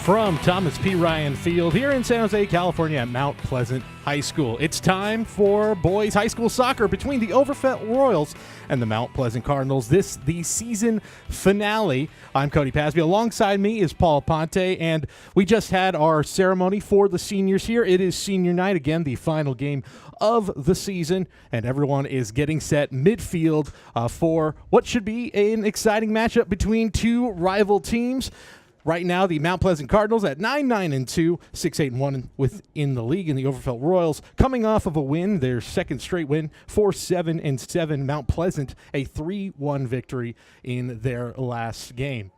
From Thomas P. Ryan Field here in San Jose, California at Mount Pleasant High School. It's time for boys high school soccer between the Overfelt Royals and the Mount Pleasant Cardinals. This the season finale. I'm Cody Pasby. Alongside me is Paul Ponte, and we just had our ceremony for the seniors here. It is senior night again, the final game of the season, and everyone is getting set midfield for what should be an exciting matchup between two rival teams. Right now, the Mount Pleasant Cardinals at 9-9-2, 6-8-1 within the league, and the Overfelt Royals coming off of a win, their second straight win, 4-7-7. Mount Pleasant a 3-1 victory in their last game.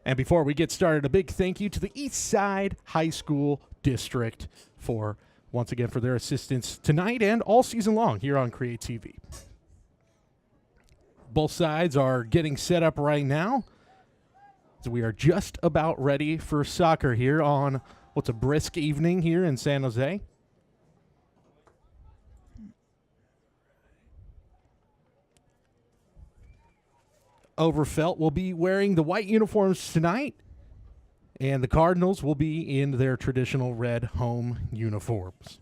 And before we get started, a big thank you to the Eastside High School District for once again for their assistance tonight and all season long here on CreaTV. Both sides are getting set up right now. So we are just about ready for soccer here on what's a brisk evening here in San Jose. Overfelt will be wearing the white uniforms tonight, and the Cardinals will be in their traditional red home uniforms.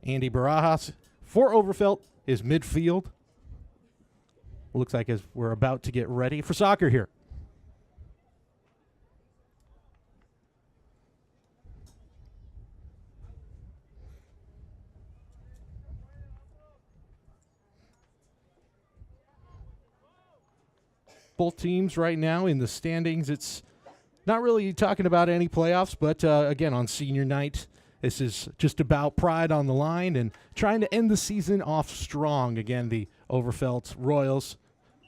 Andy Barajas for Overfelt is midfield. Looks like as we're about to get ready for soccer here. Both teams right now in the standings, it's not really talking about any playoffs, but again, on senior night, this is just about pride on the line and trying to end the season off strong. Again, the Overfelt Royals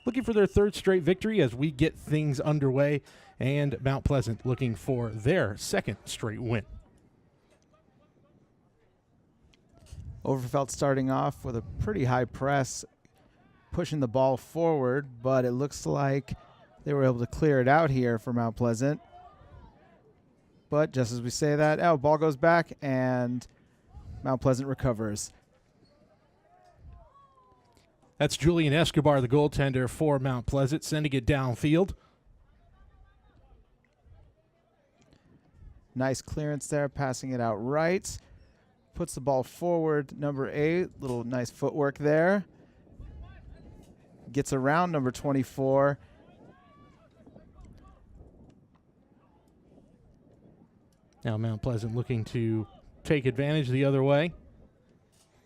looking for their third straight victory as we get things underway, and Mount Pleasant looking for their second straight win. Overfelt starting off with a pretty high press, pushing the ball forward, but it looks like they were able to clear it out here for Mount Pleasant. But just as we say that, ball goes back, and Mount Pleasant recovers. That's Julian Escobar, the goaltender for Mount Pleasant, sending it downfield. Nice clearance there, passing it out right. Puts the ball forward, number 8. Little nice footwork there. Gets around number 24. Now Mount Pleasant looking to take advantage the other way.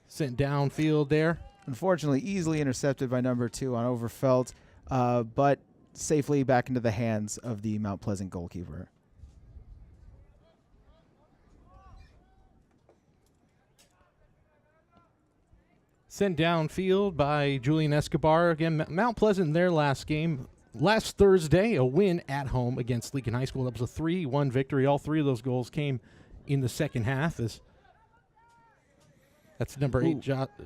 Sent downfield there. Unfortunately, easily intercepted by number 2 on Overfelt, but safely back into the hands of the Mount Pleasant goalkeeper. Sent downfield by Julian Escobar. Again, Mount Pleasant in their last game, last Thursday, a win at home against Lincoln High School. That was a 3-1 victory. All 3 of those goals came in the second half. That's number 8,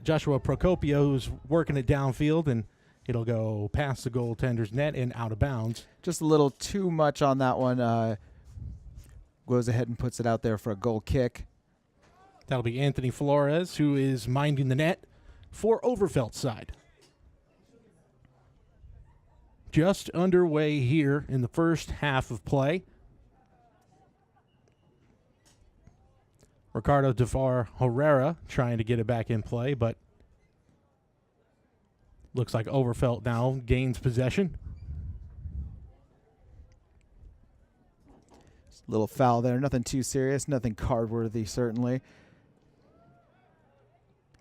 Joshua Procopio, who's working it downfield, and it'll go past the goaltender's net and out of bounds. Just a little too much on that one. Goes ahead and puts it out there for a goal kick. That'll be Anthony Flores, who is minding the net for Overfelt's side. Just underway here in the first half of play. Ricardo DeFar Herrera trying to get it back in play, but looks like Overfelt now gains possession. Little foul there, nothing too serious, nothing card-worthy certainly.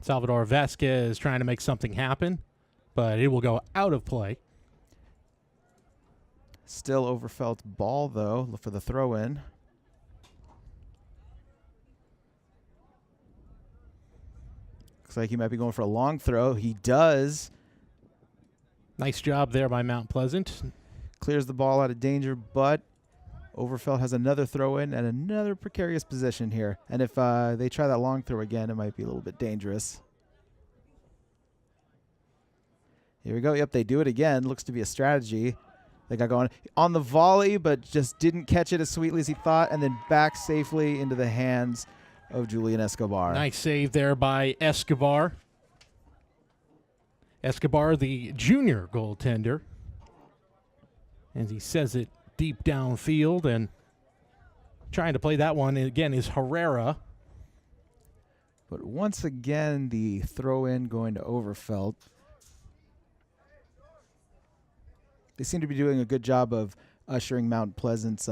Salvador Vasquez trying to make something happen, but it will go out of play. Still Overfelt ball though for the throw-in. Looks like he might be going for a long throw. He does. Nice job there by Mount Pleasant. Clears the ball out of danger, but Overfelt has another throw in and another precarious position here. And if they try that long throw again, it might be a little bit dangerous. Here we go. Yep, they do it again. Looks to be a strategy. They got going on the volley, but just didn't catch it as sweetly as he thought, and then back safely into the hands of Julian Escobar. Nice save there by Escobar. Escobar, the junior goaltender. As he says it deep downfield, and trying to play that one again is Herrera. But once again, the throw-in going to Overfelt. They seem to be doing a good job of ushering Mount Pleasant's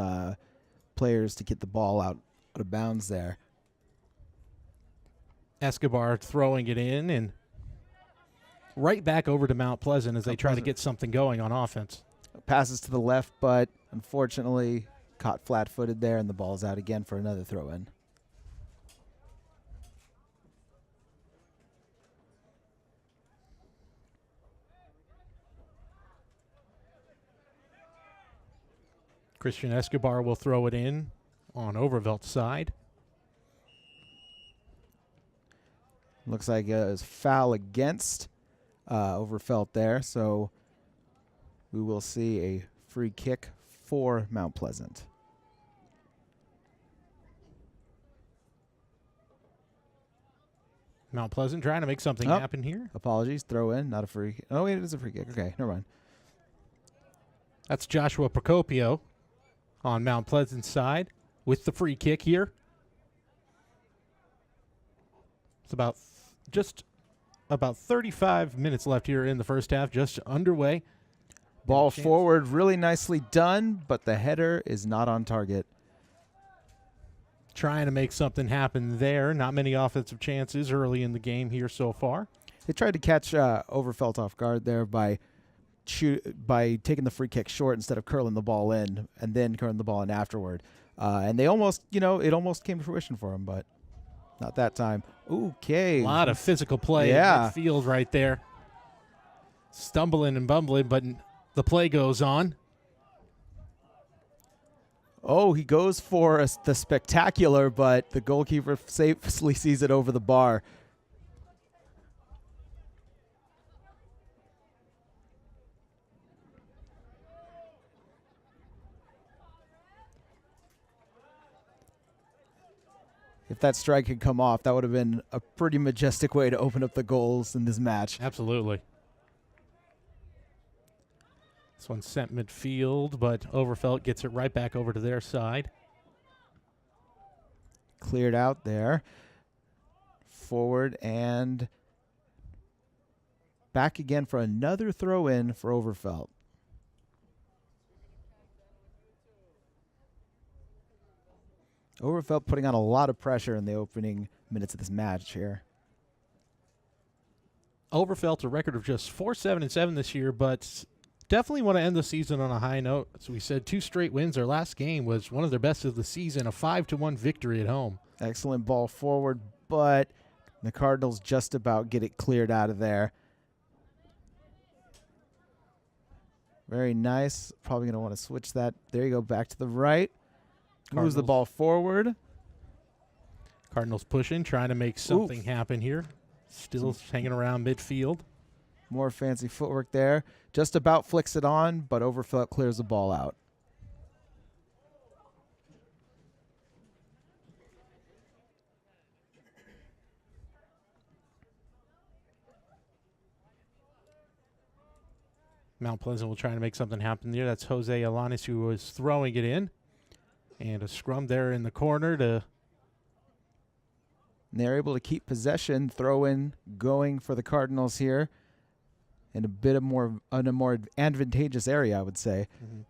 players to get the ball out of bounds there. Escobar throwing it in and right back over to Mount Pleasant as they try to get something going on offense. Passes to the left, but unfortunately caught flat-footed there, and the ball's out again for another throw-in. Christian Escobar will throw it in on Overvelt's side. Looks like it was foul against Overfelt there, so we will see a free kick for Mount Pleasant. Mount Pleasant trying to make something happen here. Apologies, throw in, not a free. Oh, wait, it is a free kick. Okay, never mind. That's Joshua Procopio on Mount Pleasant's side with the free kick here. It's just about 35 minutes left here in the first half, just underway. Ball forward, really nicely done, but the header is not on target. Trying to make something happen there. Not many offensive chances early in the game here so far. They tried to catch Overfelt off guard there by taking the free kick short instead of curling the ball in and then curling the ball in afterward. And they almost, it almost came to fruition for them, but not that time. Okay. A lot of physical play in midfield right there. Stumbling and bumbling, but the play goes on. Oh, he goes for the spectacular, but the goalkeeper safely sees it over the bar. If that strike had come off, that would have been a pretty majestic way to open up the goals in this match. Absolutely. This one's sent midfield, but Overfelt gets it right back over to their side. Cleared out there. Forward and back again for another throw-in for Overfelt. Overfelt putting on a lot of pressure in the opening minutes of this match here. Overfelt a record of just 4-7-7 this year, but definitely want to end the season on a high note. As we said, 2 straight wins. Their last game was one of their best of the season, a 5-1 victory at home. Excellent ball forward, but the Cardinals just about get it cleared out of there. Very nice. Probably going to want to switch that. There you go, back to the right. Moves the ball forward. Cardinals pushing, trying to make something happen here. Still hanging around midfield. More fancy footwork there. Just about flicks it on, but Overfelt clears the ball out. Mount Pleasant will try to make something happen there. That's Jose Alanis who was throwing it in. And a scrum there in the corner to... And they're able to keep possession, throw in, going for the Cardinals here in a more advantageous area, I would say. Mm-hmm.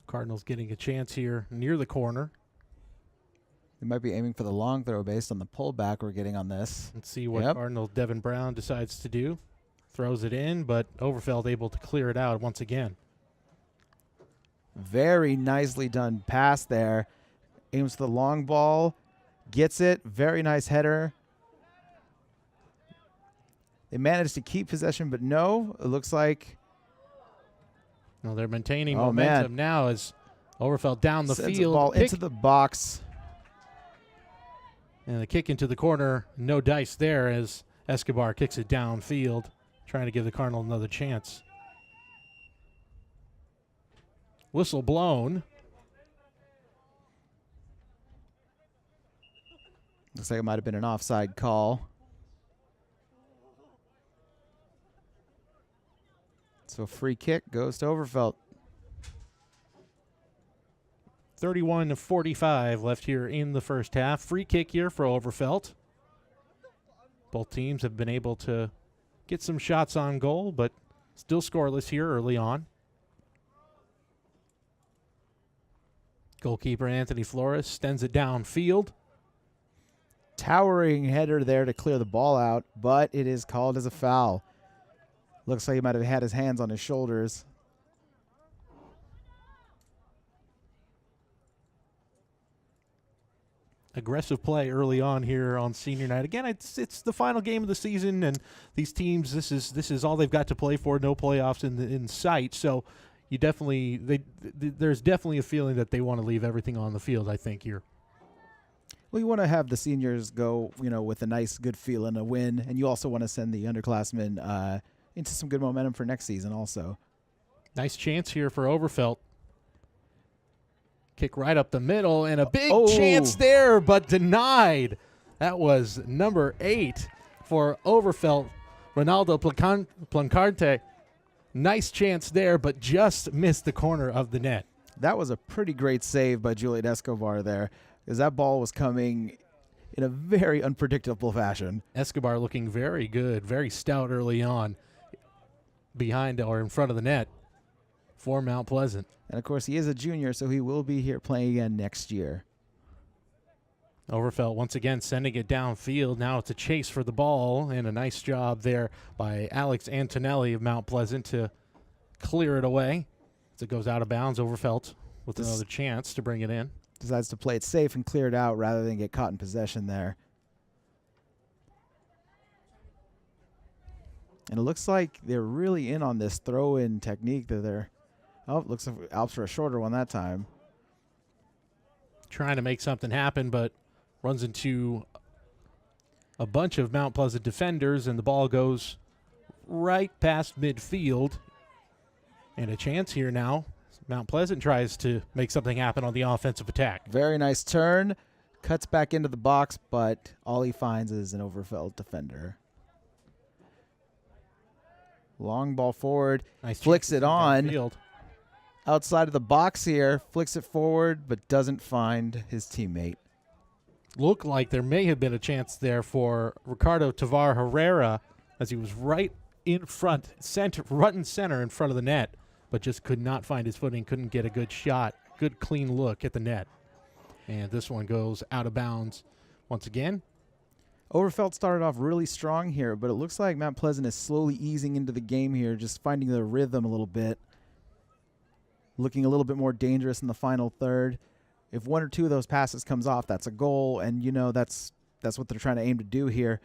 Cardinals getting a chance here near the corner. They might be aiming for the long throw based on the pullback we're getting on this. Let's see what Cardinal Devin Brown decides to do. Throws it in, but Overfelt able to clear it out once again. Very nicely done pass there. Aims for the long ball. Gets it. Very nice header. They managed to keep possession, but no. It looks like... No, they're maintaining momentum now as Overfelt down the Sends field. The ball into the box. And the kick into the corner, no dice there as Escobar kicks it downfield, trying to give the Cardinal another chance. Whistle blown. Looks like it might have been an offside call. So free kick goes to Overfelt. 31-45 left here in the first half. Free kick here for Overfelt. Both teams have been able to get some shots on goal, but still scoreless here early on. Goalkeeper Anthony Flores sends it downfield. Towering header there to clear the ball out, but it is called as a foul. Looks like he might have had his hands on his shoulders. Aggressive play early on here on senior night. Again, it's the final game of the season, and these teams, this is all they've got to play for. No playoffs in sight, so you there's definitely a feeling that they want to leave everything on the field, I think, here. Well, you want to have the seniors go, with a nice, good feeling, a win, and you also want to send the underclassmen into some good momentum for next season also. Nice chance here for Overfelt. Kick right up the middle, and a big chance there, but denied. That was number 8 for Overfelt, Ronaldo Plancarte. Nice chance there, but just missed the corner of the net. That was a pretty great save by Julian Escobar there, because that ball was coming in a very unpredictable fashion. Escobar looking very good, very stout early on, behind or in front of the net for Mount Pleasant. And, of course, he is a junior, so he will be here playing again next year. Overfelt once again sending it downfield. Now it's a chase for the ball, and a nice job there by Alex Antonelli of Mount Pleasant to clear it away. As it goes out of bounds, Overfelt with another chance to bring it in. Decides to play it safe and clear it out rather than get caught in possession there. And it looks like they're really in on this throw-in technique that they're... Oh, it looks like opts for a shorter one that time. Trying to make something happen, but runs into a bunch of Mount Pleasant defenders, and the ball goes right past midfield. And a chance here now. Mount Pleasant tries to make something happen on the offensive attack. Very nice turn. Cuts back into the box, but all he finds is an Overfelt defender. Long ball forward. Nice flicks it on. Downfield. Outside of the box here. Flicks it forward, but doesn't find his teammate. Looked like there may have been a chance there for Ricardo Tavar Herrera, as he was right in front, front and center in front of the net, but just could not find his footing, couldn't get a good shot, good clean look at the net. And this one goes out of bounds once again. Overfelt started off really strong here, but it looks like Mount Pleasant is slowly easing into the game here, just finding the rhythm a little bit. Looking a little bit more dangerous in the final third. If one or two of those passes comes off, that's a goal, and that's what they're trying to aim to do here.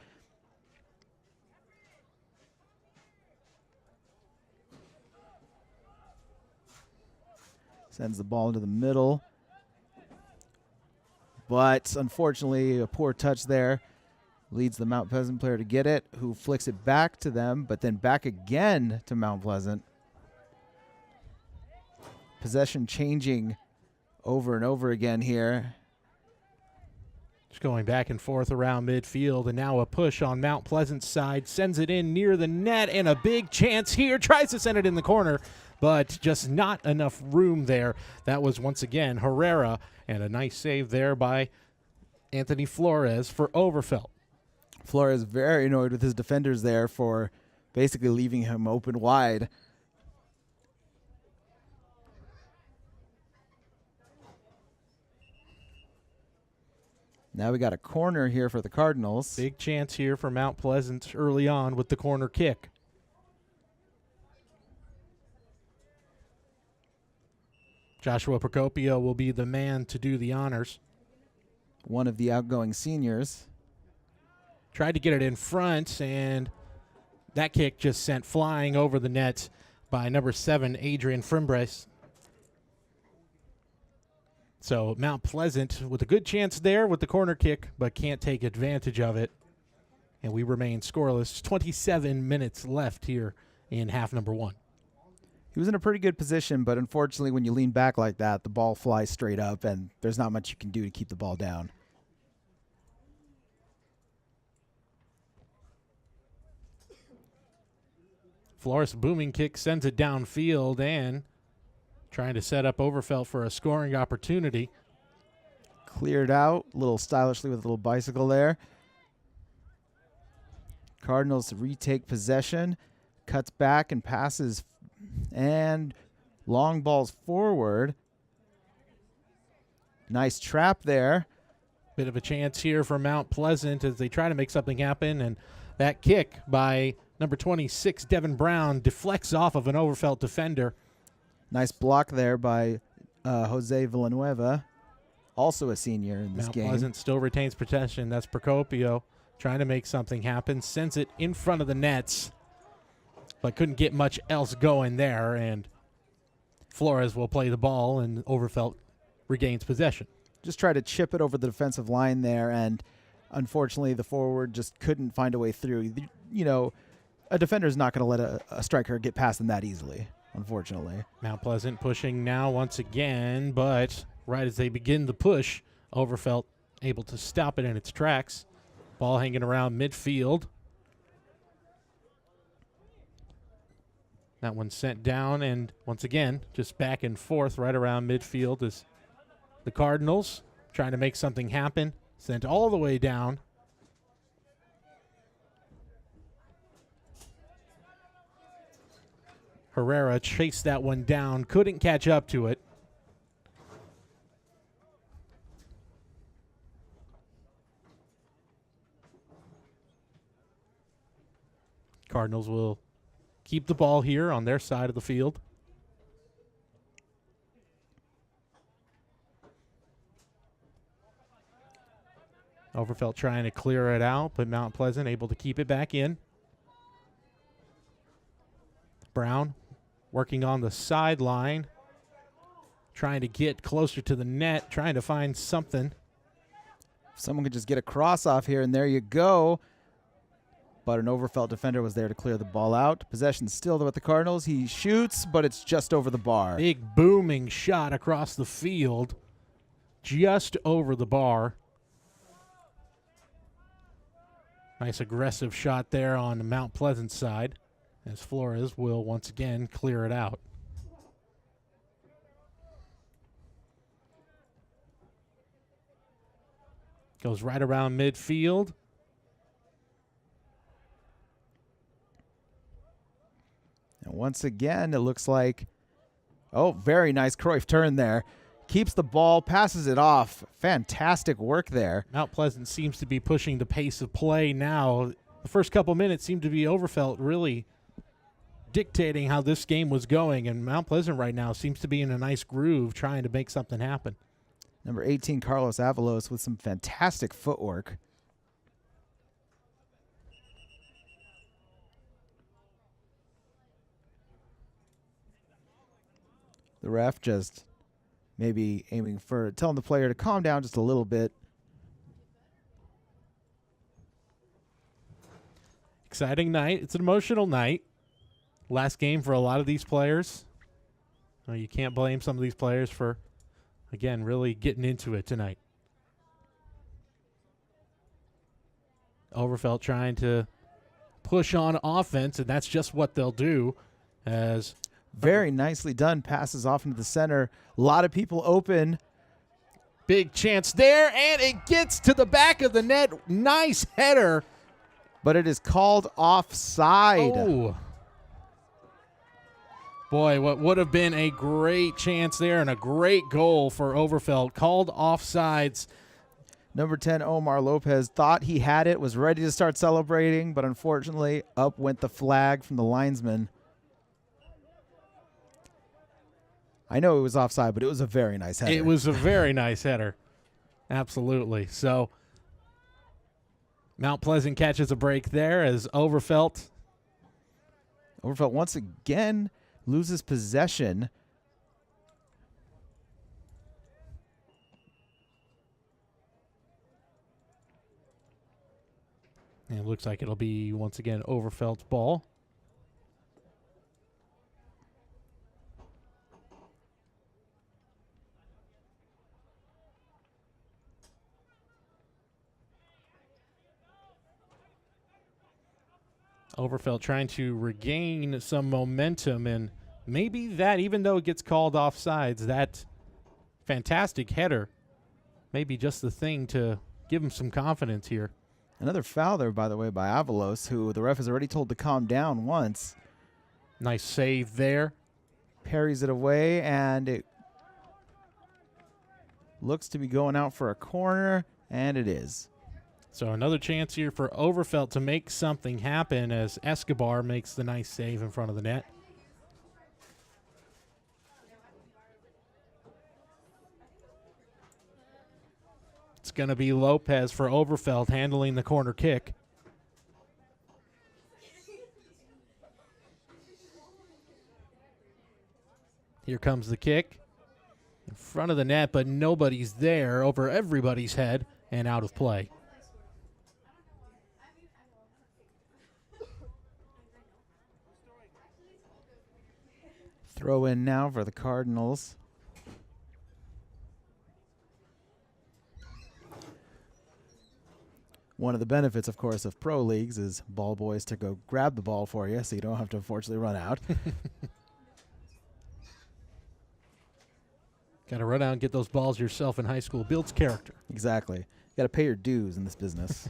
Sends the ball into the middle. But unfortunately, a poor touch there. Leads the Mount Pleasant player to get it, who flicks it back to them, but then back again to Mount Pleasant. Possession changing over and over again here. Just going back and forth around midfield, and now a push on Mount Pleasant's side. Sends it in near the net, and a big chance here. Tries to send it in the corner, but just not enough room there. That was once again Herrera, and a nice save there by Anthony Flores for Overfelt. Flores very annoyed with his defenders there for basically leaving him open wide. Now we got a corner here for the Cardinals. Big chance here for Mount Pleasant early on with the corner kick. Joshua Procopio will be the man to do the honors. One of the outgoing seniors. Tried to get it in front, and that kick just sent flying over the net by number 7, Adrian Frimbres. So Mount Pleasant with a good chance there with the corner kick, but can't take advantage of it. And we remain scoreless. 27 minutes left here in half number 1. He was in a pretty good position, but unfortunately when you lean back like that, the ball flies straight up, and there's not much you can do to keep the ball down. Flores booming kick sends it downfield and trying to set up Overfelt for a scoring opportunity. Cleared out, a little stylishly with a little bicycle there. Cardinals retake possession, cuts back and passes, and long balls forward. Nice trap there. Bit of a chance here for Mount Pleasant as they try to make something happen, and that kick by number 26, Devin Brown, deflects off of an Overfelt defender. Nice block there by Jose Villanueva, also a senior in this Mount game. Pleasant still retains possession. That's Procopio trying to make something happen, sends it in front of the nets, but couldn't get much else going there, and Flores will play the ball, and Overfelt regains possession. Just tried to chip it over the defensive line there, and unfortunately the forward just couldn't find a way through. You know, a defender's not going to let a striker get past them that easily, unfortunately. Mount Pleasant pushing now once again, but right as they begin the push, Overfelt able to stop it in its tracks. Ball hanging around midfield. That one sent down, and once again, just back and forth right around midfield as the Cardinals trying to make something happen. Sent all the way down. Herrera chased that one down, couldn't catch up to it. Cardinals will keep the ball here on their side of the field. Overfelt trying to clear it out, but Mount Pleasant able to keep it back in. Brown working on the sideline, trying to get closer to the net, trying to find something. Someone could just get a cross off here, and there you go. But an Overfelt defender was there to clear the ball out. Possession still with the Cardinals. He shoots, but it's just over the bar. Big booming shot across the field, just over the bar. Nice aggressive shot there on the Mount Pleasant side, as Flores will once again clear it out. Goes right around midfield. And once again, it looks like, oh, very nice Cruyff turn there. Keeps the ball, passes it off. Fantastic work there. Mount Pleasant seems to be pushing the pace of play now. The first couple minutes seemed to be Overfelt really dictating how this game was going, and Mount Pleasant right now seems to be in a nice groove trying to make something happen. Number 18, Carlos Avalos, with some fantastic footwork. The ref just maybe aiming for, telling the player to calm down just a little bit. Exciting night. It's an emotional night. Last game for a lot of these players. You can't blame some of these players for, again, really getting into it tonight. Overfelt trying to push on offense, and that's just what they'll do. As very nicely done, passes off into the center. A lot of people open. Big chance there, and it gets to the back of the net. Nice header. But it is called offside. Oh. Boy, what would have been a great chance there and a great goal for Overfelt. Called offsides. Number 10, Omar Lopez, thought he had it, was ready to start celebrating, but unfortunately, up went the flag from the linesman. I know it was offside, but it was a very nice header. It was a very nice header. Absolutely. So Mount Pleasant catches a break there as Overfelt once again loses possession. And it looks like it'll be once again Overfelt's ball. Overfelt trying to regain some momentum, and maybe that, even though it gets called offsides, that fantastic header may be just the thing to give him some confidence here. Another foul there, by the way, by Avalos, who the ref has already told to calm down once. Nice save there. Parries it away, and it looks to be going out for a corner, and it is. So another chance here for Overfelt to make something happen as Escobar makes the nice save in front of the net. It's going to be Lopez for Overfelt handling the corner kick. Here comes the kick. In front of the net, but nobody's there, over everybody's head and out of play. Throw in now for the Cardinals. One of the benefits, of course, of pro leagues is ball boys to go grab the ball for you, so you don't have to unfortunately run out. Got to run out and get those balls yourself in high school. Builds character. Exactly. You got to pay your dues in this business.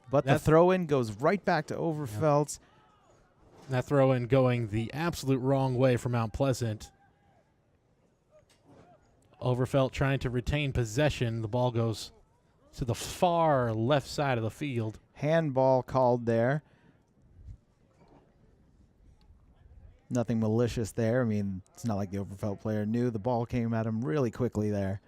But the throw-in goes right back to Overfelt. Yep. That throw-in going the absolute wrong way for Mount Pleasant. Overfelt trying to retain possession. The ball goes to the far left side of the field. Handball called there. Nothing malicious there. I mean, it's not like the Overfelt player knew. The ball came at him really quickly there.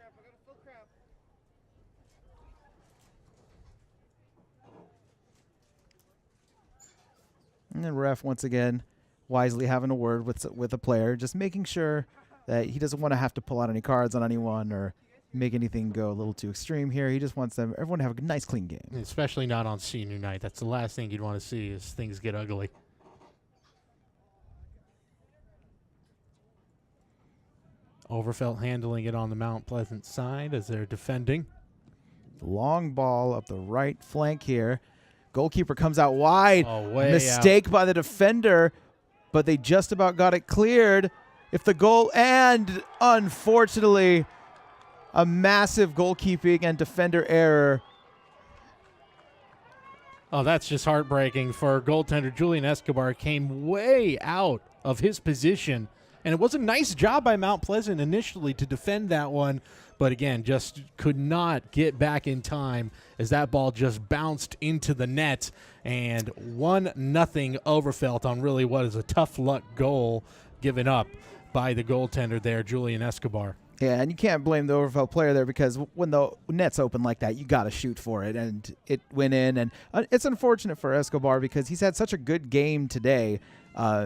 And then ref, once again, wisely having a word with a player, just making sure that he doesn't want to have to pull out any cards on anyone or make anything go a little too extreme here. He just wants everyone to have a nice, clean game. Especially not on senior night. That's the last thing you'd want to see is things get ugly. Overfelt handling it on the Mount Pleasant side as they're defending. Long ball up the right flank here. Goalkeeper comes out wide. Oh, way Mistake out by the defender, but they just about got it cleared. If the goal, and unfortunately, a massive goalkeeping and defender error. Oh, that's just heartbreaking for goaltender Julian Escobar. Came way out of his position. And it was a nice job by Mount Pleasant initially to defend that one, but again, just could not get back in time as that ball just bounced into the net. And 1-0 Overfelt on really what is a tough luck goal given up by the goaltender there, Julian Escobar. Yeah, and you can't blame the Overfelt player there because when the net's open like that, you got to shoot for it, and it went in. And it's unfortunate for Escobar because he's had such a good game today.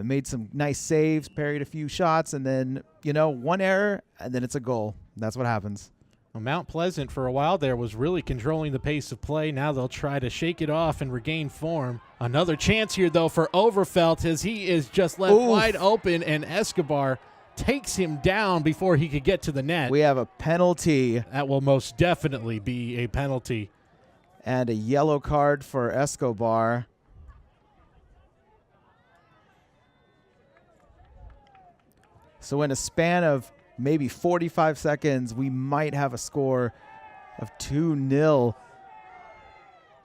Made some nice saves, parried a few shots, and then, one error, and then it's a goal. That's what happens. Well, Mount Pleasant for a while there was really controlling the pace of play. Now they'll try to shake it off and regain form. Another chance here, though, for Overfelt as he is just left wide open, and Escobar takes him down before he could get to the net. We have a penalty. That will most definitely be a penalty. And a yellow card for Escobar. So in a span of maybe 45 seconds, we might have a score of 2-0.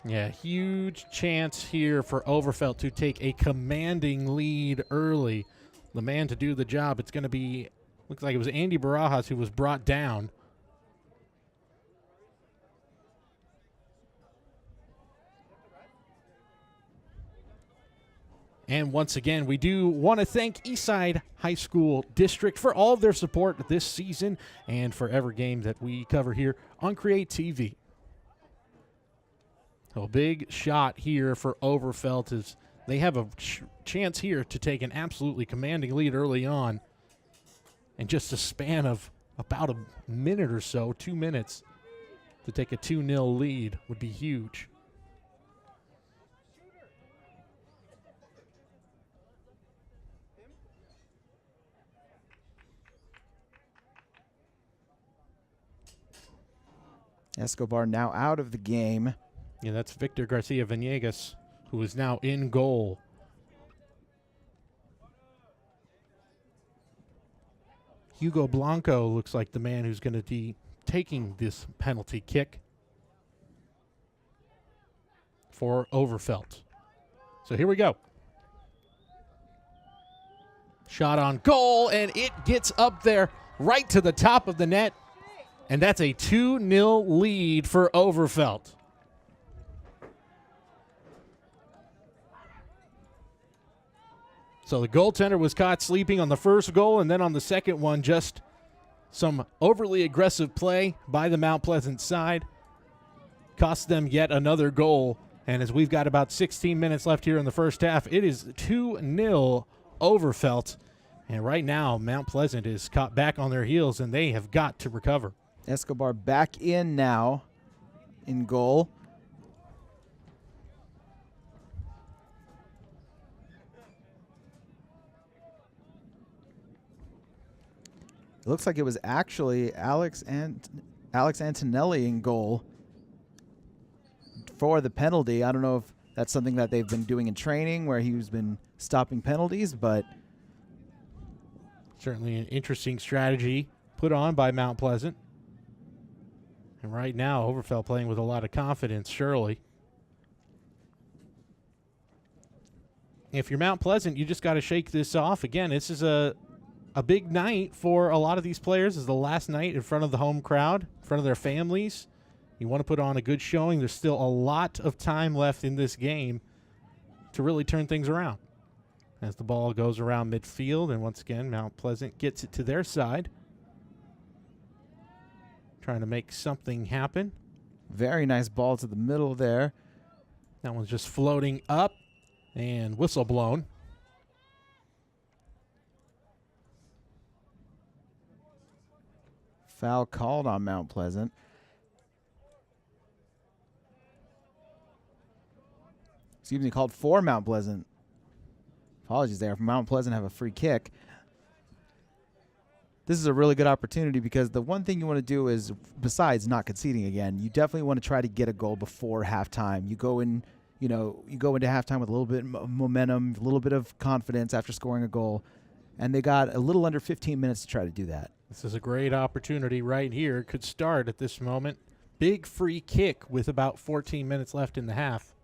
Yeah, huge chance here for Overfelt to take a commanding lead early. The man to do the job, it's going to be, looks like it was Andy Barajas who was brought down. And once again, we do want to thank Eastside High School District for all of their support this season and for every game that we cover here on CreaTV. So a big shot here for Overfelt as they have a chance here to take an absolutely commanding lead early on. In just a span of about a minute or so, 2 minutes, to take a 2-0 lead would be huge. Escobar now out of the game. Yeah, that's Victor Garcia Venegas who is now in goal. Hugo Blanco looks like the man who's going to be taking this penalty kick for Overfelt. So here we go. Shot on goal, and it gets up there right to the top of the net. And that's a 2-0 lead for Overfelt. So the goaltender was caught sleeping on the first goal, and then on the second one, just some overly aggressive play by the Mount Pleasant side. Cost them yet another goal. And as we've got about 16 minutes left here in the first half, it is 2-0 Overfelt. And right now, Mount Pleasant is caught back on their heels, and they have got to recover. Escobar back in now in goal. It looks like it was actually Alex Antonelli in goal for the penalty. I don't know if that's something that they've been doing in training where he's been stopping penalties, but certainly an interesting strategy put on by Mount Pleasant. And right now, Overfelt playing with a lot of confidence, surely. If you're Mount Pleasant, you just got to shake this off. Again, this is a big night for a lot of these players. This is the last night in front of the home crowd, in front of their families. You want to put on a good showing. There's still a lot of time left in this game to really turn things around. As the ball goes around midfield, and once again, Mount Pleasant gets it to their side. Trying to make something happen. Very nice ball to the middle there. That one's just floating up and whistle blown. Foul called on Mount Pleasant. Excuse me, called for Mount Pleasant. Apologies there. Mount Pleasant have a free kick. This is a really good opportunity because the one thing you want to do is, besides not conceding again, you definitely want to try to get a goal before halftime. You go into halftime with a little bit of momentum, a little bit of confidence after scoring a goal, and they got a little under 15 minutes to try to do that. This is a great opportunity right here. Could start at this moment. Big free kick with about 14 minutes left in the half.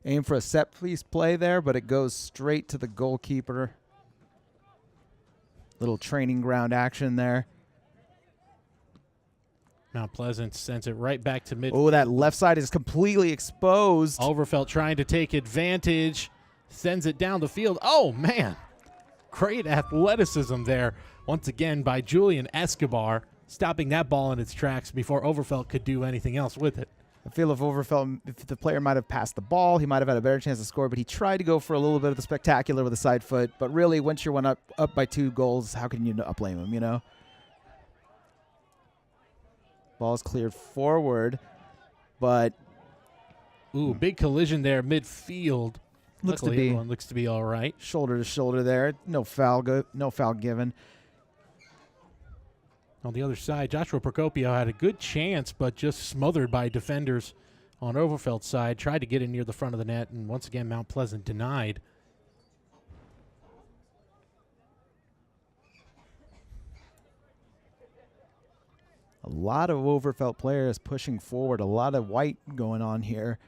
Aim for a set-piece play there, but it goes straight to the goalkeeper. Little training ground action there. Mount Pleasant sends it right back to mid. Oh, that left side is completely exposed. Overfelt trying to take advantage. Sends it down the field. Oh, man. Great athleticism there. Once again by Julian Escobar, stopping that ball in its tracks before Overfelt could do anything else with it. I feel if the player might have passed the ball, he might have had a better chance to score, but he tried to go for a little bit of the spectacular with the side foot. But really, once you're up by 2 goals, how can you not blame him, you know? Ball's cleared forward, but... Ooh, big collision there midfield. Luckily, everyone looks to be all right. Shoulder to shoulder there. No foul given. On the other side, Joshua Procopio had a good chance, but just smothered by defenders on Overfelt's side. Tried to get in near the front of the net, and once again, Mount Pleasant denied. A lot of Overfelt players pushing forward. A lot of white going on here.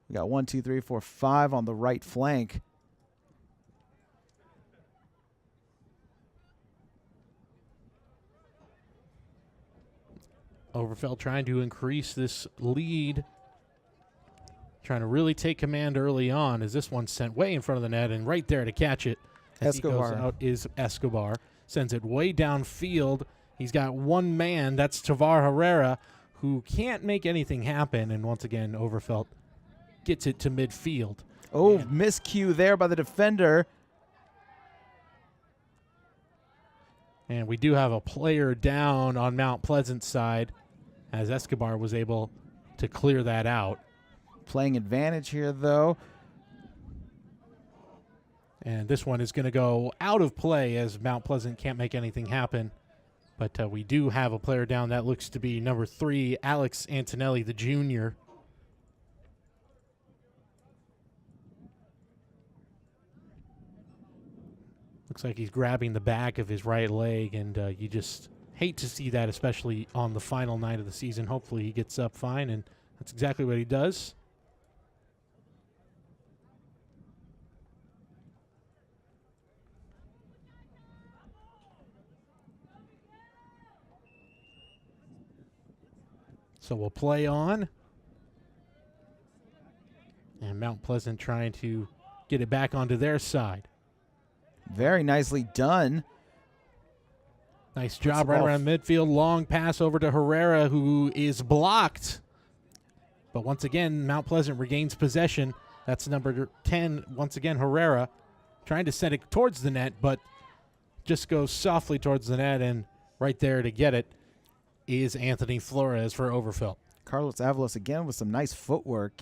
We got 1, 2, 3, 4, 5 on the right flank. Overfelt trying to increase this lead. Trying to really take command early on as this one's sent way in front of the net, and right there to catch it as Escobar. he goes out is Escobar. Sends it way downfield. He's got one man, that's Tavar Herrera, who can't make anything happen, and once again, Overfelt gets it to midfield. Oh, miscue there by the defender. And we do have a player down on Mount Pleasant's side as Escobar was able to clear that out. Playing advantage here, though. And this one is going to go out of play as Mount Pleasant can't make anything happen. But we do have a player down. That looks to be number 3, Alex Antonelli, the junior. Looks like he's grabbing the back of his right leg, and you just hate to see that, especially on the final night of the season. Hopefully he gets up fine, and that's exactly what he does. So we'll play on. And Mount Pleasant trying to get it back onto their side. Very nicely done. Nice job right around midfield. Long pass over to Herrera, who is blocked. But once again, Mount Pleasant regains possession. That's number 10, once again, Herrera. Trying to send it towards the net, but just goes softly towards the net, and right there to get it is Anthony Flores for Overfelt. Carlos Avalos again with some nice footwork.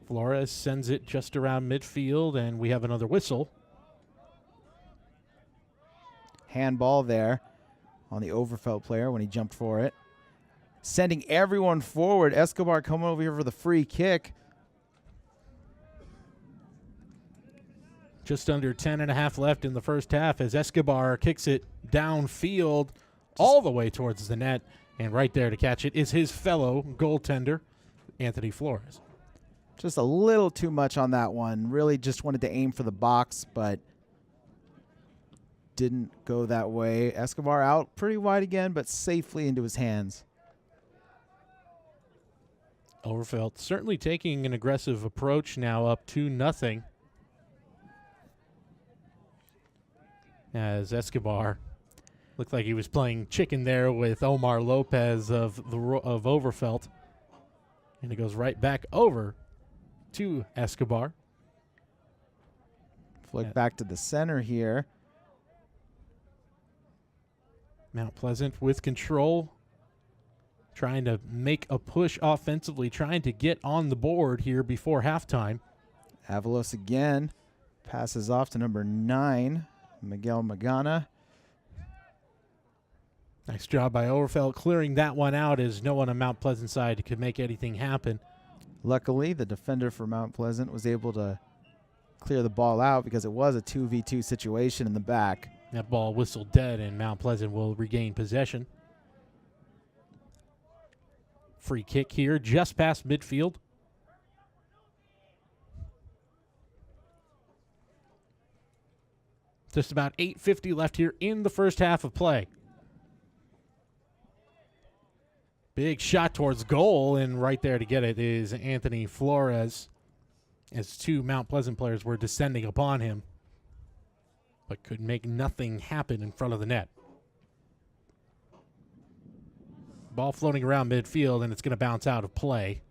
Flores sends it just around midfield, and we have another whistle. Handball there on the Overfelt player when he jumped for it. Sending everyone forward. Escobar coming over here for the free kick. Just under 10.5 left in the first half as Escobar kicks it downfield all the way towards the net. And right there to catch it is his fellow goaltender, Anthony Flores. Just a little too much on that one. Really just wanted to aim for the box, but didn't go that way. Escobar out pretty wide again, but safely into his hands. Overfelt certainly taking an aggressive approach now, up 2-0. As Escobar looked like he was playing chicken there with Omar Lopez of Overfelt. And it goes right back over to Escobar. Flick back to the center here. Mount Pleasant with control, trying to make a push offensively, trying to get on the board here before halftime. Avalos again passes off to number 9, Miguel Magana. Nice job by Overfelt clearing that one out, as no one on Mount Pleasant side could make anything happen. Luckily, the defender for Mount Pleasant was able to clear the ball out because it was a 2v2 situation in the back. That ball whistled dead, and Mount Pleasant will regain possession. Free kick here just past midfield. Just about 8:50 left here in the first half of play. Big shot towards goal, and right there to get it is Anthony Flores, as 2 Mount Pleasant players were descending upon him, but could make nothing happen in front of the net. Ball floating around midfield, and it's going to bounce out of play.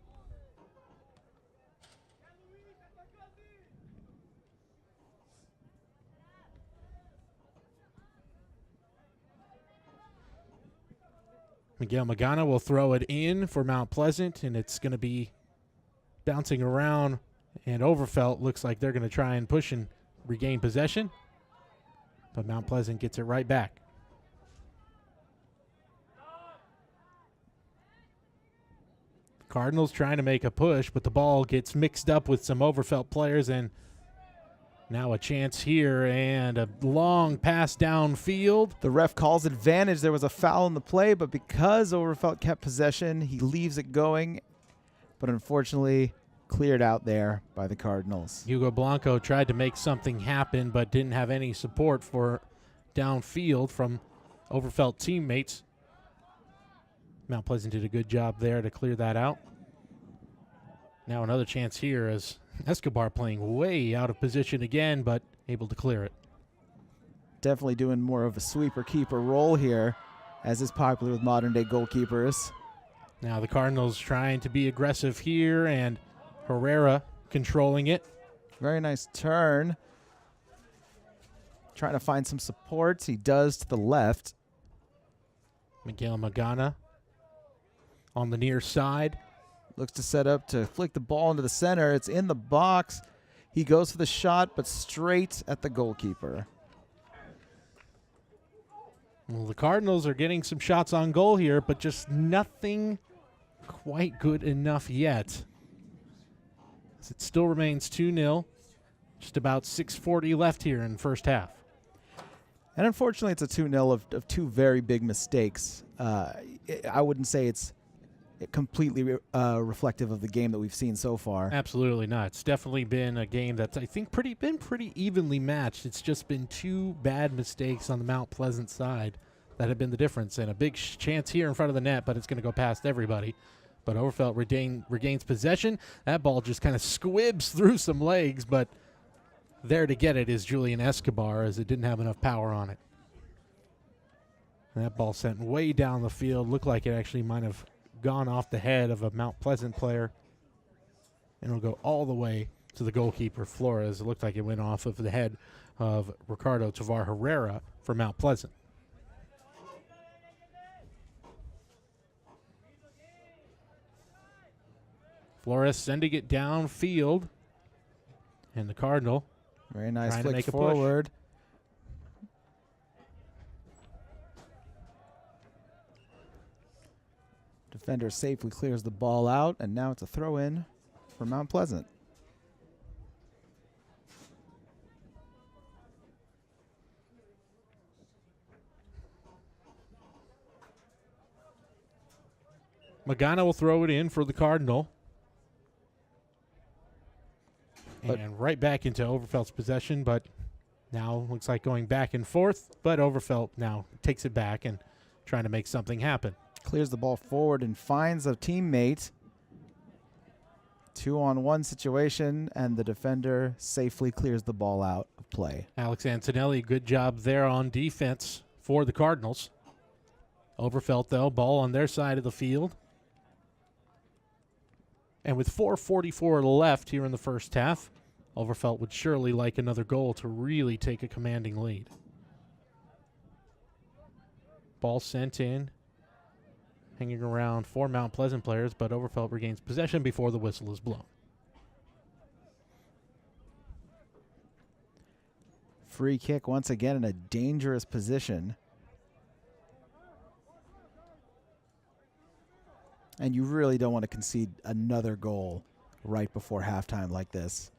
Miguel Magana will throw it in for Mount Pleasant, and it's going to be bouncing around, and Overfelt looks like they're going to try and push and regain possession, but Mount Pleasant gets it right back. Cardinals trying to make a push, but the ball gets mixed up with some Overfelt players, and now a chance here, and a long pass downfield. The ref calls advantage. There was a foul in the play, but because Overfelt kept possession, he leaves it going, but unfortunately cleared out there by the Cardinals. Hugo Blanco tried to make something happen, but didn't have any support for downfield from Overfelt teammates. Mount Pleasant did a good job there to clear that out. Now another chance here as Escobar playing way out of position again, but able to clear it. Definitely doing more of a sweeper-keeper role here, as is popular with modern-day goalkeepers. Now the Cardinals trying to be aggressive here, and Herrera controlling it. Very nice turn. Trying to find some supports. He does to the left. Miguel Magana on the near side. Looks to set up to flick the ball into the center. It's in the box. He goes for the shot, but straight at the goalkeeper. Well, the Cardinals are getting some shots on goal here, but just nothing quite good enough yet. As it still remains 2-0. Just about 6:40 left here in the first half. And unfortunately, it's a 2-0 of two very big mistakes. I wouldn't say it's completely reflective of the game that we've seen so far. Absolutely not. It's definitely been a game that's, I think, been pretty evenly matched. It's just been two bad mistakes on the Mount Pleasant side that have been the difference. And a big chance here in front of the net, but it's going to go past everybody. But Overfelt regains possession. That ball just kind of squibs through some legs, but there to get it is Julian Escobar, as it didn't have enough power on it. And that ball sent way down the field. Looked like it actually might have gone off the head of a Mount Pleasant player. And it'll go all the way to the goalkeeper, Flores. It looked like it went off of the head of Ricardo Tovar Herrera for Mount Pleasant. Flores sending it downfield. And the Cardinal very nice trying to flick make forward. Defender safely clears the ball out, and now it's a throw-in for Mount Pleasant. Magana will throw it in for the Cardinal. And right back into Overfelt's possession, but now looks like going back and forth. But Overfelt now takes it back and trying to make something happen. Clears the ball forward and finds a teammate. 2-on-1 situation, and the defender safely clears the ball out of play. Alex Antonelli, good job there on defense for the Cardinals. Overfelt, though, ball on their side of the field. And with 4:44 left here in the first half, Overfelt would surely like another goal to really take a commanding lead. Ball sent in, hanging around 4 Mount Pleasant players, but Overfelt regains possession before the whistle is blown. Free kick once again in a dangerous position. And you really don't want to concede another goal right before halftime like this.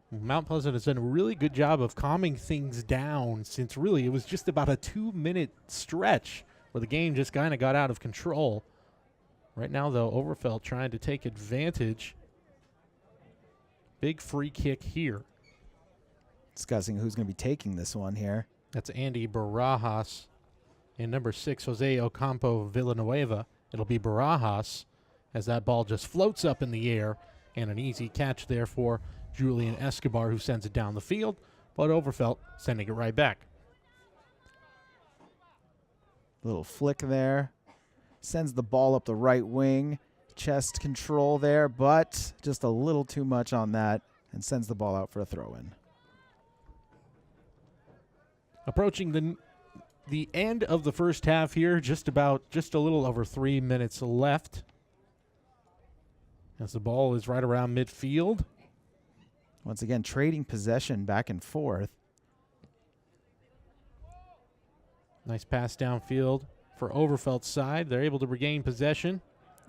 Mount Pleasant has done a really good job of calming things down, since really it was just about a 2-minute stretch where the game just kind of got out of control. Right now, though, Overfelt trying to take advantage. Big free kick here. Discussing who's going to be taking this one here. That's Andy Barajas and number 6, Jose Ocampo Villanueva. It'll be Barajas as that ball just floats up in the air, and an easy catch there for Julian Escobar, who sends it down the field, but Overfelt sending it right back. Little flick there. Sends the ball up the right wing. Chest control there, but just a little too much on that, and sends the ball out for a throw-in. Approaching the end of the first half here, just a little over 3 minutes left. As the ball is right around midfield. Once again, trading possession back and forth. Nice pass downfield for Overfelt's side. They're able to regain possession.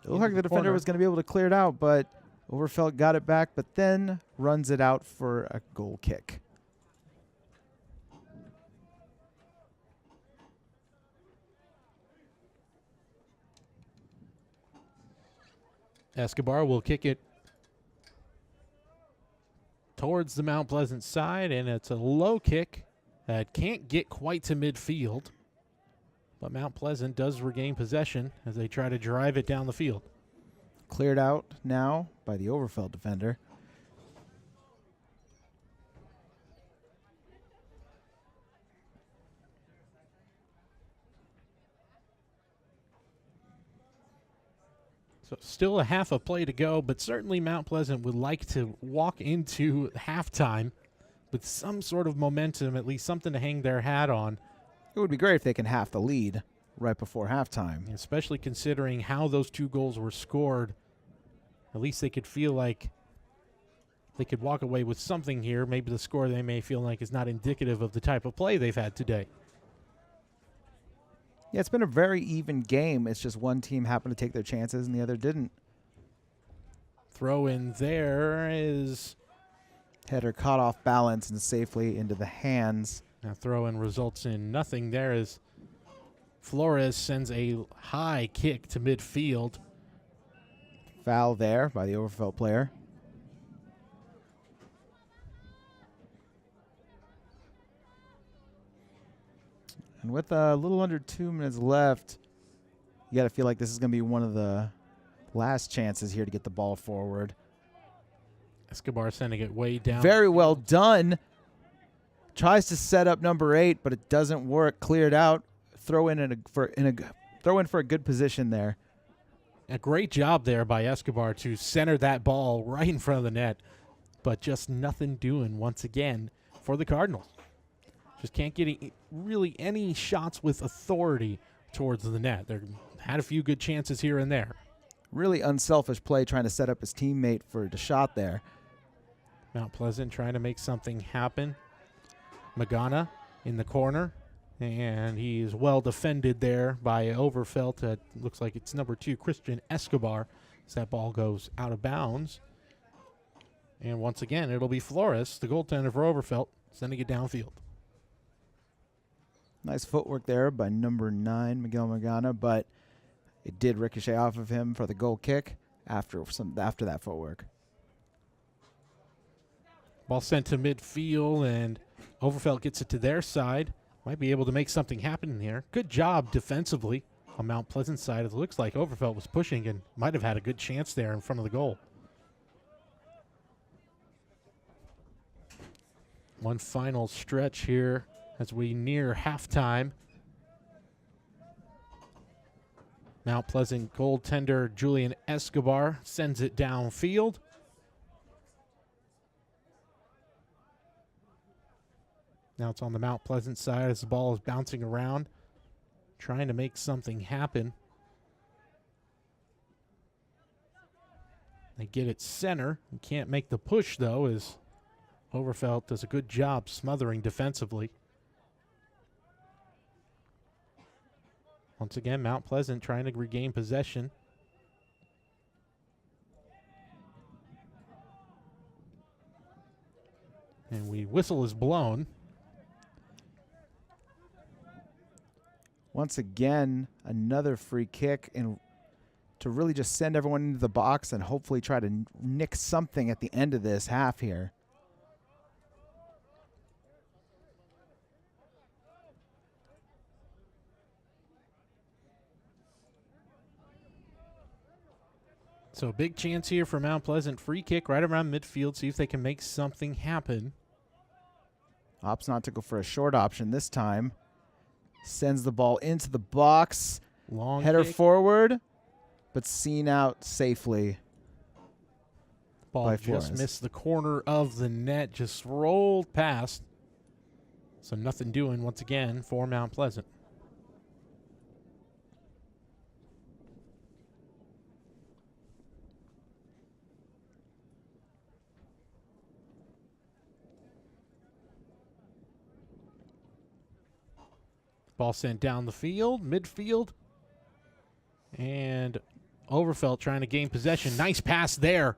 It looked like the defender was going to be able to clear it out, but Overfelt got it back, but then runs it out for a goal kick. Escobar will kick it towards the Mount Pleasant side, and it's a low kick that can't get quite to midfield. But Mount Pleasant does regain possession as they try to drive it down the field. Cleared out now by the Overfelt defender. So still a half a play to go, but certainly Mount Pleasant would like to walk into halftime with some sort of momentum, at least something to hang their hat on. It would be great if they can half the lead right before halftime. Especially considering how those 2 goals were scored. At least they could feel like they could walk away with something here. Maybe the score they may feel like is not indicative of the type of play they've had today. Yeah, it's been a very even game. It's just one team happened to take their chances and the other didn't. Throw in there is... Header caught off balance and safely into the hands. Now throw in results in nothing there as Flores sends a high kick to midfield. Foul there by the Overfelt player. And with a little under 2 minutes left, you got to feel like this is going to be one of the last chances here to get the ball forward. Escobar sending it way down. Very well done. Tries to set up number 8, but it doesn't work. Cleared out. Throw in for a good position there. A great job there by Escobar to center that ball right in front of the net, but just nothing doing once again for the Cardinals. Just can't get really any shots with authority towards the net. They had a few good chances here and there. Really unselfish play trying to set up his teammate for the shot there. Mount Pleasant trying to make something happen. Magana in the corner, and he is well defended there by Overfelt. Looks like it's number 2, Christian Escobar, as that ball goes out of bounds. And once again, it'll be Flores, the goaltender for Overfelt, sending it downfield. Nice footwork there by number 9, Miguel Magana, but it did ricochet off of him for the goal kick after that footwork. Ball sent to midfield, and Overfelt gets it to their side. Might be able to make something happen here. Good job defensively on Mount Pleasant's side. It looks like Overfelt was pushing and might have had a good chance there in front of the goal. One final stretch here as we near halftime. Mount Pleasant goaltender Julian Escobar sends it downfield. Now it's on the Mount Pleasant side as the ball is bouncing around, trying to make something happen. They get it center. You can't make the push, though, as Overfelt does a good job smothering defensively. Once again, Mount Pleasant trying to regain possession. And whistle is blown. Once again, another free kick, and to really just send everyone into the box and hopefully try to nick something at the end of this half here. So big chance here for Mount Pleasant. Free kick right around midfield. See if they can make something happen. Opts not to go for a short option this time. Sends the ball into the box. Long header kick. forward, but seen out safely. Ball by just Flores. missed the corner of the net. Just rolled past. So nothing doing once again for Mount Pleasant. Ball sent down the field, midfield. And Overfelt trying to gain possession. Nice pass there.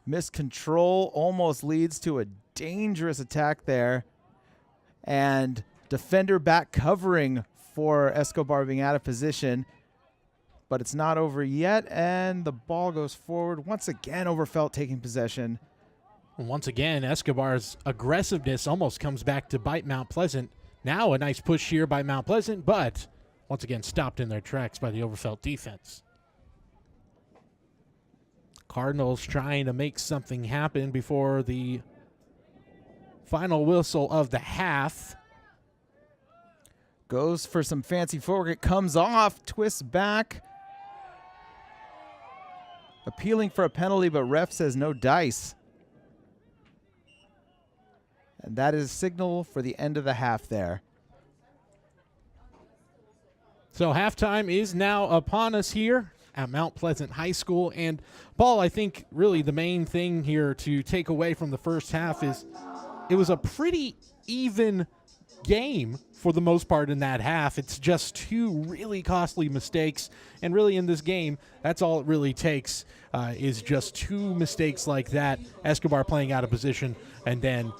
Miscontrol almost leads to a dangerous attack there. And defender back covering for Escobar being out of position. But it's not over yet, and the ball goes forward. Once again, Overfelt taking possession. And once again, Escobar's aggressiveness almost comes back to bite Mount Pleasant. Now a nice push here by Mount Pleasant, but once again stopped in their tracks by the Overfelt defense. Cardinals trying to make something happen before the final whistle of the half. Goes for some fancy footwork. It comes off, twists back. Appealing for a penalty, but ref says no dice. And that is a signal for the end of the half there. So halftime is now upon us here at Mount Pleasant High School. And, Paul, I think really the main thing here to take away from the first half is it was a pretty even game for the most part in that half. It's just two really costly mistakes, and really in this game, that's all it really takes is just two mistakes like that. Escobar playing out of position, and then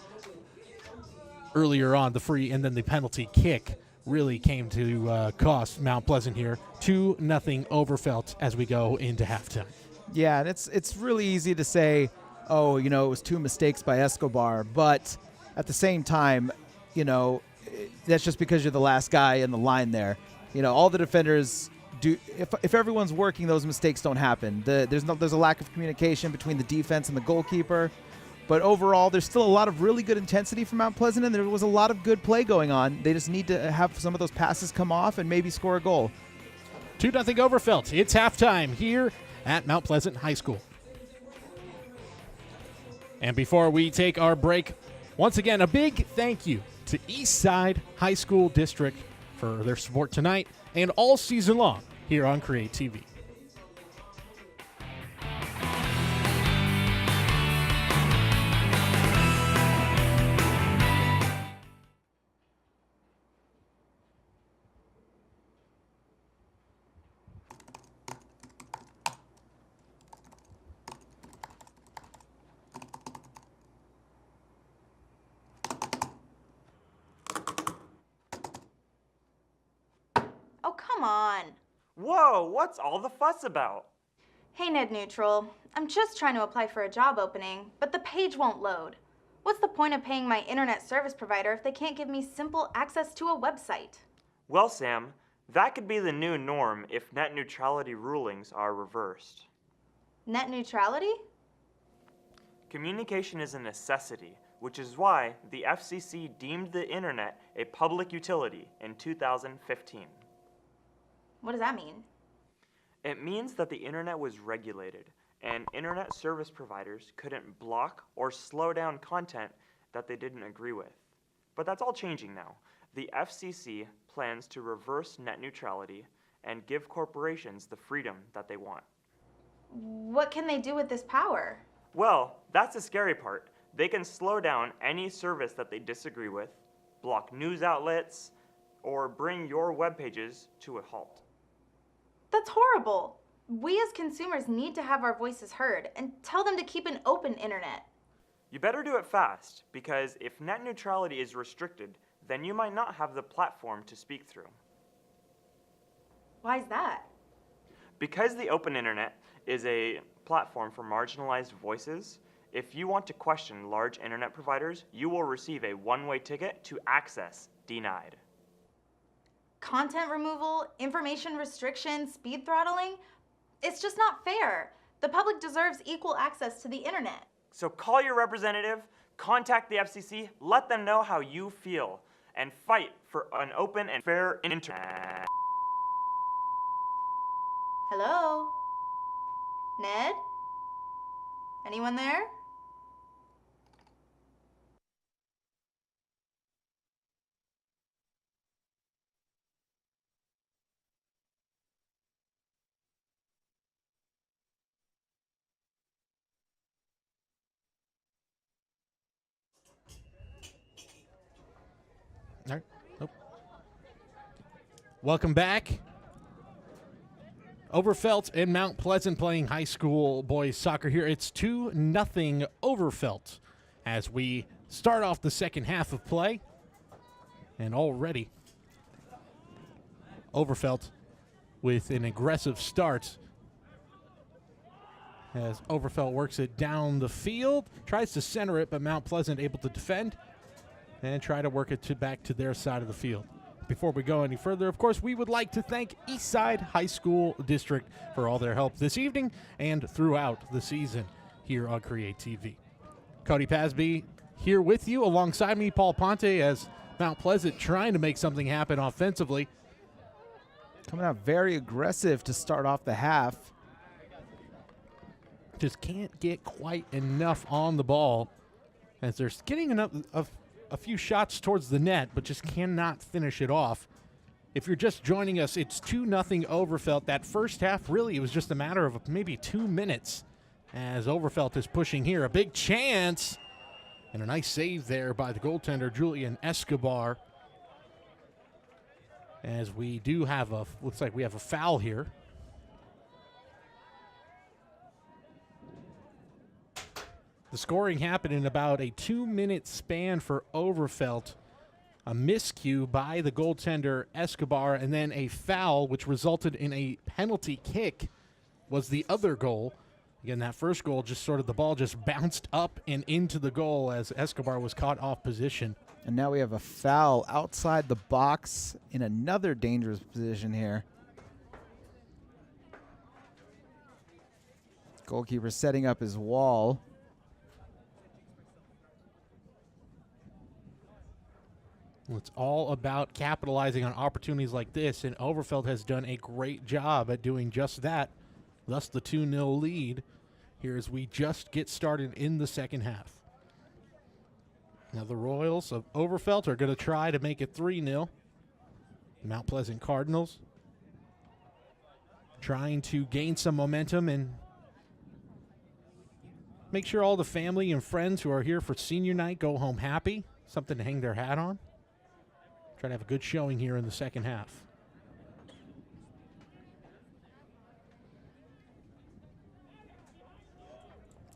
earlier on the free and then the penalty kick really came to cost Mount Pleasant here. 2-0 Overfelt as we go into halftime. Yeah, and it's really easy to say, oh, it was two mistakes by Escobar, but at the same time, that's just because you're the last guy in the line there. All the defenders do. If everyone's working, those mistakes don't happen. There's a lack of communication between the defense and the goalkeeper. But overall, there's still a lot of really good intensity from Mount Pleasant, and there was a lot of good play going on. They just need to have some of those passes come off and maybe score a goal. 2-0 Overfelt. It's halftime here at Mount Pleasant High School. And before we take our break, once again, a big thank you to Eastside High School District for their support tonight and all season long here on CreaTV. Oh, come on. Whoa, what's all the fuss about? Hey, Ned Neutral. I'm just trying to apply for a job opening, but the page won't load. What's the point of paying my internet service provider if they can't give me simple access to a website? Well, Sam, that could be the new norm if net neutrality rulings are reversed. Net neutrality? Communication is a necessity, which is why the FCC deemed the internet a public utility in 2015. What does that mean? It means that the internet was regulated, and internet service providers couldn't block or slow down content that they didn't agree with. But that's all changing now. The FCC plans to reverse net neutrality and give corporations the freedom that they want. What can they do with this power? Well, that's the scary part. They can slow down any service that they disagree with, block news outlets, or bring your web pages to a halt. That's horrible. We as consumers need to have our voices heard and tell them to keep an open internet. You better do it fast, because if net neutrality is restricted, then you might not have the platform to speak through. Why is that? Because the open internet is a platform for marginalized voices, if you want to question large internet providers, you will receive a one-way ticket to access denied. Content removal, information restriction, speed throttling? It's just not fair. The public deserves equal access to the internet. So call your representative, contact the FCC, let them know how you feel, and fight for an open and fair internet. Hello? Ned? Anyone there? All right. Nope. Welcome back. Overfelt and Mount Pleasant playing high school boys soccer here. It's 2-0 Overfelt as we start off the second half of play. And already Overfelt with an aggressive start as Overfelt works it down the field, tries to center it, but Mount Pleasant able to defend and try to work it back to their side of the field. Before we go any further, of course, we would like to thank Eastside High School District for all their help this evening and throughout the season here on CreaTV. Cody Pasby here with you, alongside me, Paul Ponte, as Mount Pleasant trying to make something happen offensively. Coming out very aggressive to start off the half. Just can't get quite enough on the ball as they're getting enough of a few shots towards the net, but just cannot finish it off. If you're just joining us, it's 2-0 Overfelt. That first half, really, it was just a matter of maybe 2 minutes as Overfelt is pushing here. A big chance and a nice save there by the goaltender, Julian Escobar. As we do have looks like we have a foul here. The scoring happened in about a 2-minute span for Overfelt. A miscue by the goaltender Escobar, and then a foul, which resulted in a penalty kick, was the other goal. Again, that first goal, just sort of the ball just bounced up and into the goal as Escobar was caught off position. And now we have a foul outside the box in another dangerous position here. Goalkeeper setting up his wall. It's all about capitalizing on opportunities like this, and Overfelt has done a great job at doing just that. Thus the 2-0 lead here as we just get started in the second half. Now the Royals of Overfelt are going to try to make it 3-0. Mount Pleasant Cardinals trying to gain some momentum and make sure all the family and friends who are here for senior night go home happy, something to hang their hat on. Try to have a good showing here in the second half.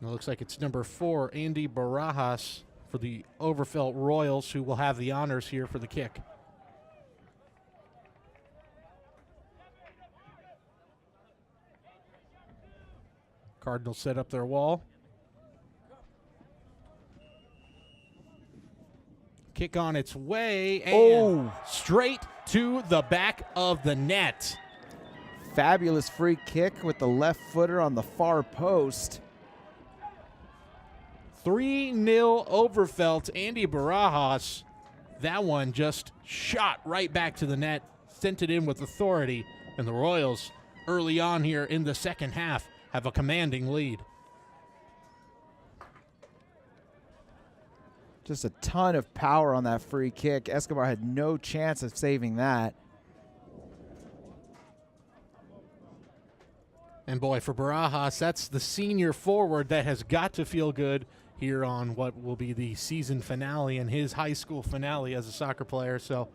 It looks like it's number 4, Andy Barajas, for the Overfelt Royals, who will have the honors here for the kick. Cardinals set up their wall. Kick on its way and straight to the back of the net. Fabulous free kick with the left footer on the far post. 3-0 Overfelt. Andy Barajas, that one just shot right back to the net, sent it in with authority, and the Royals early on here in the second half have a commanding lead. Just a ton of power on that free kick. Escobar had no chance of saving that. And boy, for Barajas, that's the senior forward that has got to feel good here on what will be the season finale and his high school finale as a soccer player. So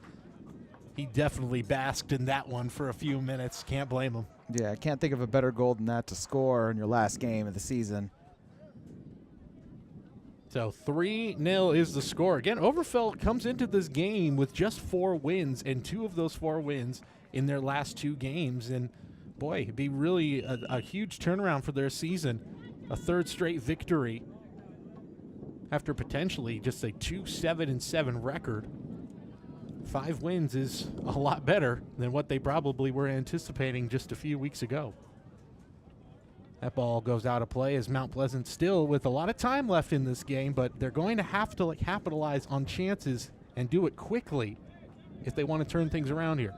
he definitely basked in that one for a few minutes. Can't blame him. Yeah, I can't think of a better goal than that to score in your last game of the season. So 3-0 is the score. Again, Overfelt comes into this game with just 4 wins, and 2 of those 4 wins in their last 2 games. And boy, it'd be really a huge turnaround for their season. A 3rd straight victory after potentially just a 2-7-7 record. 5 wins is a lot better than what they probably were anticipating just a few weeks ago. That ball goes out of play as Mount Pleasant still with a lot of time left in this game, but they're going to have to capitalize on chances and do it quickly if they want to turn things around here.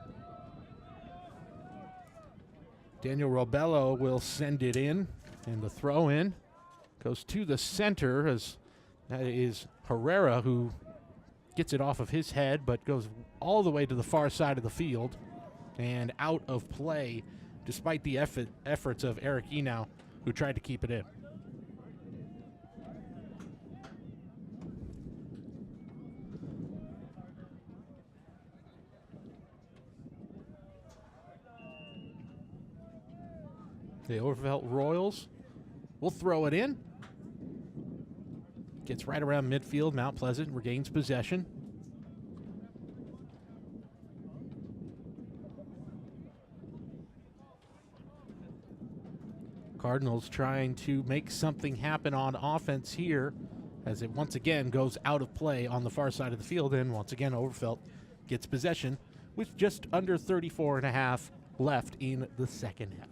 Daniel Robello will send it in, and the throw in goes to the center as that is Herrera who gets it off of his head but goes all the way to the far side of the field and out of play, despite the efforts of Eric Enow, who tried to keep it in. The Overfelt Royals will throw it in. Gets right around midfield. Mount Pleasant regains possession. Cardinals trying to make something happen on offense here as it once again goes out of play on the far side of the field, and once again Overfelt gets possession with just under 34 and a half left in the second half.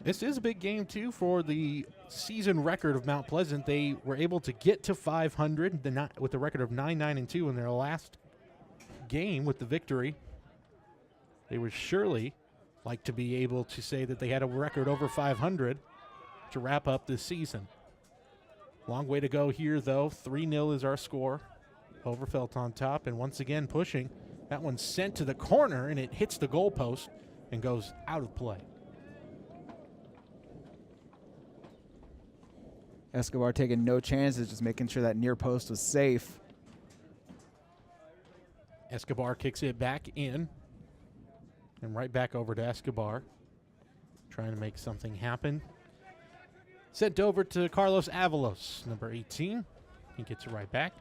This is a big game, too, for the season record of Mount Pleasant. They were able to get to 500 with a record of 9-9-2 in their last game with the victory. They would surely like to be able to say that they had a record over 500. to wrap up this season. Long way to go here, though. 3-0 is our score. Overfelt on top, and once again pushing. That one's sent to the corner, and it hits the goalpost and goes out of play. Escobar taking no chances, just making sure that near post was safe. Escobar kicks it back in, and right back over to Escobar, trying to make something happen. Sent over to Carlos Avalos, number 18. He gets it right back.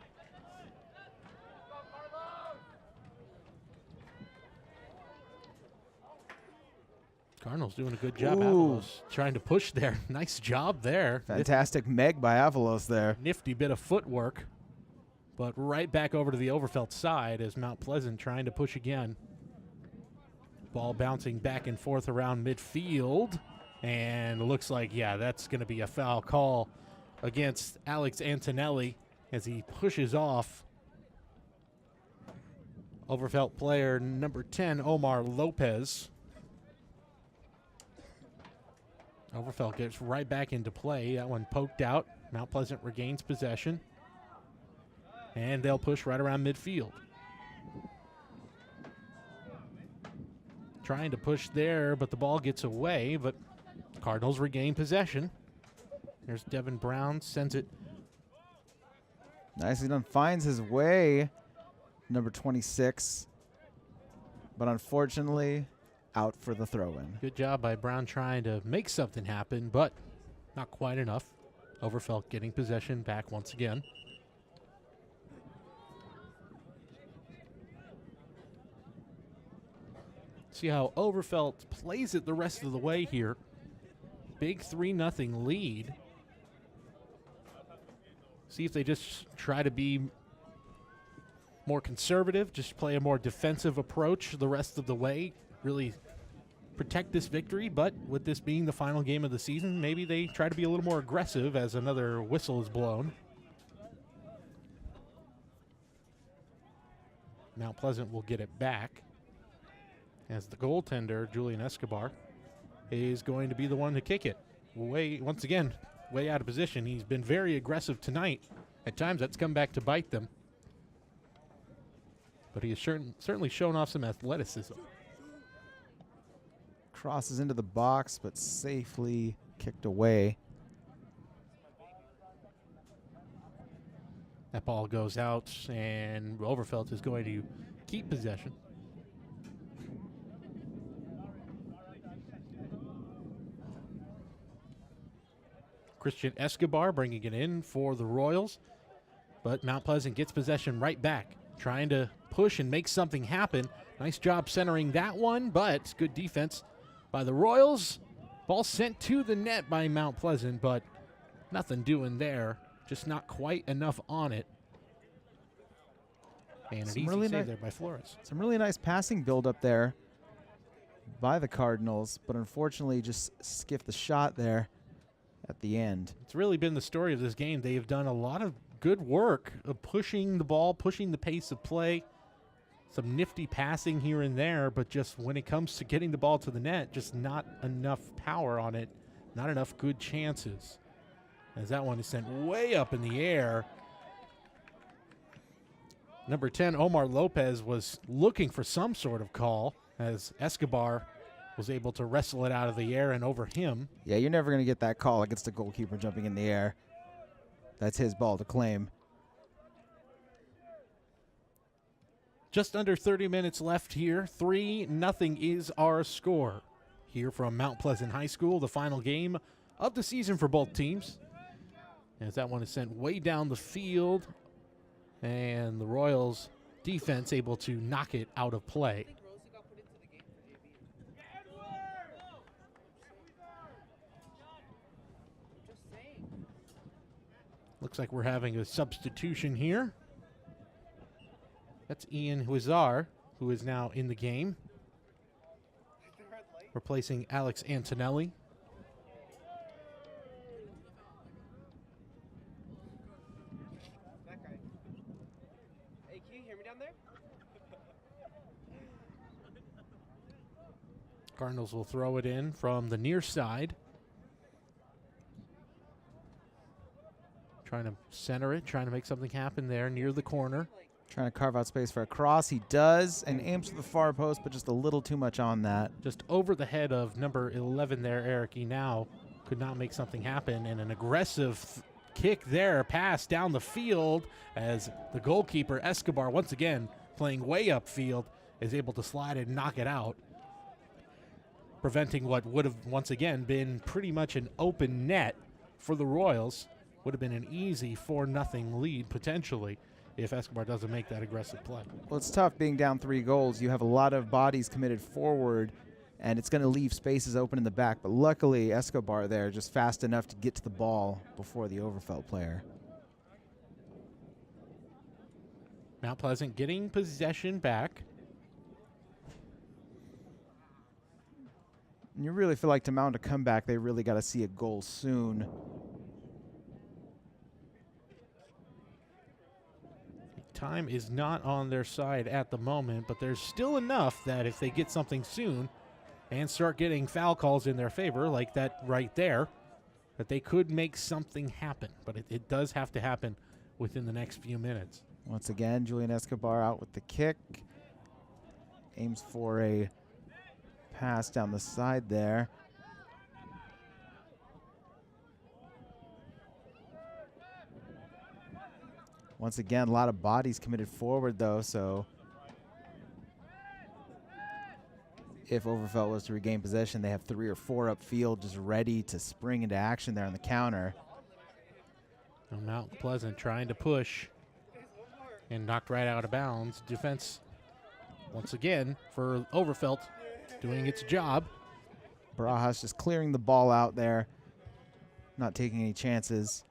Cardinals doing a good job. Avalos trying to push there. Nice job there. Fantastic meg by Avalos there. Nifty bit of footwork. But right back over to the Overfelt side as Mount Pleasant trying to push again. Ball bouncing back and forth around midfield. And it looks like, yeah, that's going to be a foul call against Alex Antonelli as he pushes off Overfelt player number 10, Omar Lopez. Overfelt gets right back into play. That one poked out. Mount Pleasant regains possession. And they'll push right around midfield. Trying to push there, but the ball gets away. But Cardinals regain possession. There's Devin Brown, sends it. Nicely done. Finds his way, number 26. But unfortunately, out for the throw-in. Good job by Brown trying to make something happen, but not quite enough. Overfelt getting possession back once again. See how Overfelt plays it the rest of the way here. Big 3-0 lead. See if they just try to be more conservative, just play a more defensive approach the rest of the way. Really protect this victory, but with this being the final game of the season, maybe they try to be a little more aggressive as another whistle is blown. Mount Pleasant will get it back as the goaltender, Julian Escobar, is going to be the one to kick it. Once again, way out of position. He's been very aggressive tonight. At times, that's come back to bite them. But he has certainly shown off some athleticism. Crosses into the box, but safely kicked away. That ball goes out, and Overfelt is going to keep possession. Christian Escobar bringing it in for the Royals, but Mount Pleasant gets possession right back, trying to push and make something happen. Nice job centering that one, but good defense by the Royals. Ball sent to the net by Mount Pleasant, but nothing doing there. Just not quite enough on it. And an easy save there by Flores. Some really nice passing build up there by the Cardinals, but unfortunately just skipped the shot there at the end. It's really been the story of this game. They have done a lot of good work of pushing the ball, pushing the pace of play. Some nifty passing here and there, but just when it comes to getting the ball to the net, just not enough power on it, not enough good chances. As that one is sent way up in the air. Number 10, Omar Lopez, was looking for some sort of call as Escobar was able to wrestle it out of the air and over him. Yeah, you're never going to get that call against the goalkeeper jumping in the air. That's his ball to claim. Just under 30 minutes left here. 3-0 is our score here from Mount Pleasant High School, the final game of the season for both teams. As that one is sent way down the field, and the Royals defense able to knock it out of play. Looks like we're having a substitution here. That's Ian Huizar, who is now in the game, replacing Alex Antonelli. That guy. Hey, can you hear me down there? Cardinals will throw it in from the near side. Trying to center it, trying to make something happen there near the corner. Trying to carve out space for a cross. He does, and aims for the far post, but just a little too much on that. Just over the head of number 11 there, Eric. He now could not make something happen, and an aggressive kick there, pass down the field as the goalkeeper, Escobar, once again playing way upfield, is able to slide it and knock it out, preventing what would have once again been pretty much an open net for the Royals. Would have been an easy 4-0 lead potentially if Escobar doesn't make that aggressive play. Well, it's tough being down 3 goals. You have a lot of bodies committed forward, and it's going to leave spaces open in the back. But luckily, Escobar there just fast enough to get to the ball before the Overfelt player. Mount Pleasant getting possession back. And you really feel like to mount a comeback, they really got to see a goal soon. Time is not on their side at the moment, but there's still enough that if they get something soon and start getting foul calls in their favor, like that right there, that they could make something happen. But it does have to happen within the next few minutes. Once again, Julian Escobar out with the kick. Aims for a pass down the side there. Once again, a lot of bodies committed forward, though, so if Overfelt was to regain possession, they have 3 or 4 upfield just ready to spring into action there on the counter. Now Mount Pleasant trying to push and knocked right out of bounds. Defense, once again, for Overfelt doing its job. Barajas just clearing the ball out there, not taking any chances.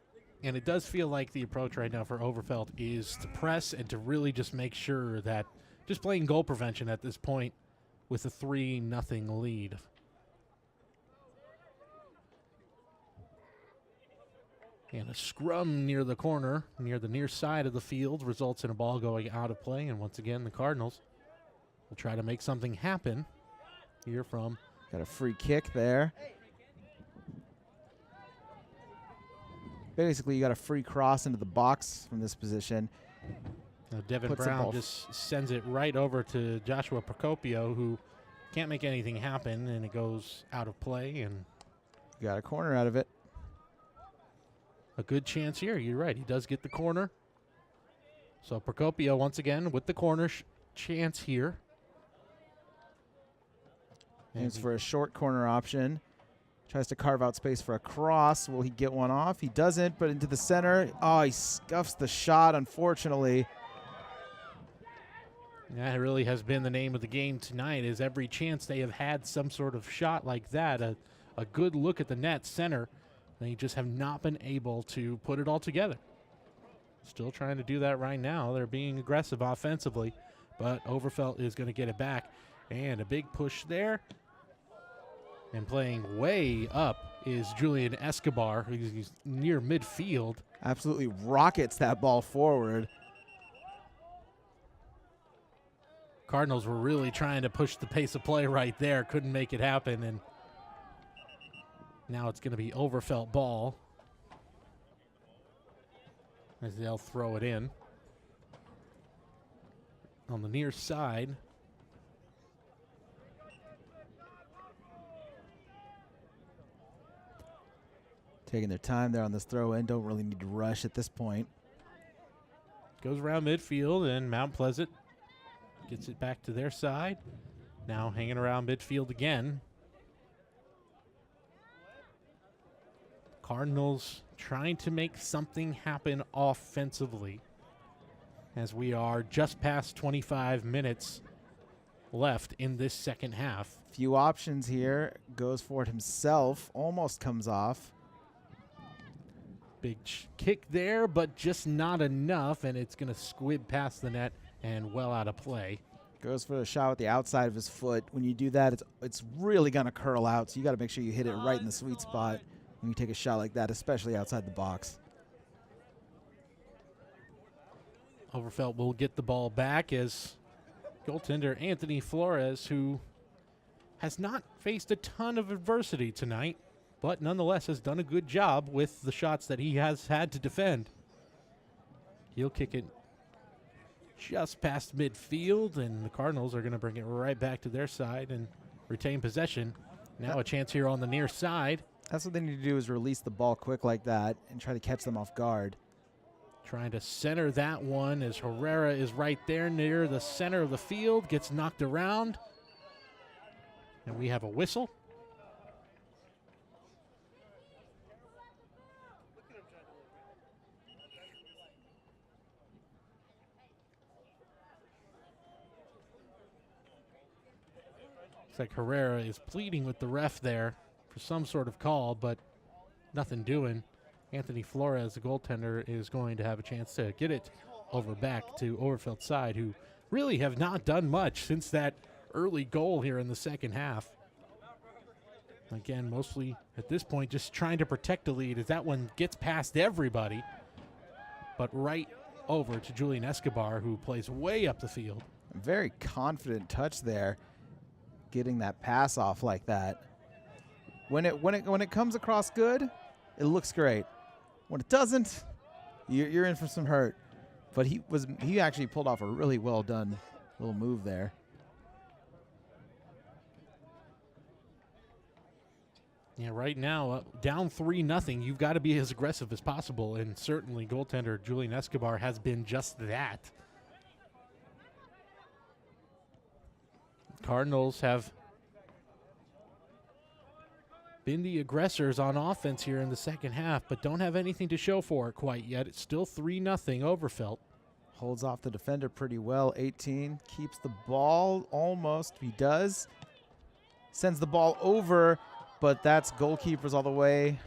And it does feel like the approach right now for Overfelt is to press and to really just make sure that just playing goal prevention at this point with a 3-0 lead. And a scrum near the corner, near the near side of the field, results in a ball going out of play. And once again, the Cardinals will try to make something happen here from. Got a free kick there. Basically, you got a free cross into the box from this position. Devin Brown just sends it right over to Joshua Procopio, who can't make anything happen, and it goes out of play. And you got a corner out of it. A good chance here. You're right. He does get the corner. So Procopio once again with the corner chance here. Aims for a short corner option. Tries to carve out space for a cross. Will he get one off? He doesn't, but into the center. Oh, he scuffs the shot, unfortunately. That really has been the name of the game tonight, is every chance they have had some sort of shot like that, a good look at the net center. They just have not been able to put it all together. Still trying to do that right now. They're being aggressive offensively, but Overfelt is going to get it back. And a big push there. And playing way up is Julian Escobar. He's near midfield. Absolutely rockets that ball forward. Cardinals were really trying to push the pace of play right there. Couldn't make it happen. And now it's going to be Overfelt ball as they'll throw it in. On the near side. Taking their time there on this throw in. Don't really need to rush at this point. Goes around midfield, and Mount Pleasant gets it back to their side. Now hanging around midfield again. Cardinals trying to make something happen offensively as we are just past 25 minutes left in this second half. Few options here. Goes for it himself. Almost comes off. Big kick there, but just not enough, and it's going to squib past the net and well out of play. Goes for a shot with the outside of his foot. When you do that, it's really going to curl out, so you got to make sure you hit it right in the sweet spot when you take a shot like that, especially outside the box. Overfelt will get the ball back as goaltender Anthony Flores, who has not faced a ton of adversity tonight, but nonetheless has done a good job with the shots that he has had to defend. He'll kick it just past midfield, and the Cardinals are going to bring it right back to their side and retain possession. Now a chance here on the near side. That's what they need to do, is release the ball quick like that and try to catch them off guard. Trying to center that one as Herrera is right there near the center of the field, gets knocked around. And we have a whistle. Looks like Herrera is pleading with the ref there for some sort of call, but nothing doing. Anthony Flores, the goaltender, is going to have a chance to get it over back to Overfelt's side, who really have not done much since that early goal here in the second half. Again, mostly at this point just trying to protect the lead as that one gets past everybody, but right over to Julian Escobar, who plays way up the field. A very confident touch there, getting that pass off like that. When it comes across good, it looks great. When it doesn't, you're in for some hurt. But he actually pulled off a really well done little move there. Yeah, right now, down 3-0, you've got to be as aggressive as possible, and certainly goaltender Julian Escobar has been just that. Cardinals have been the aggressors on offense here in the second half, but don't have anything to show for it quite yet. It's still 3-0 Overfelt. Holds off the defender pretty well. 18 keeps the ball almost. He does. Sends the ball over, but that's goalkeepers all the way.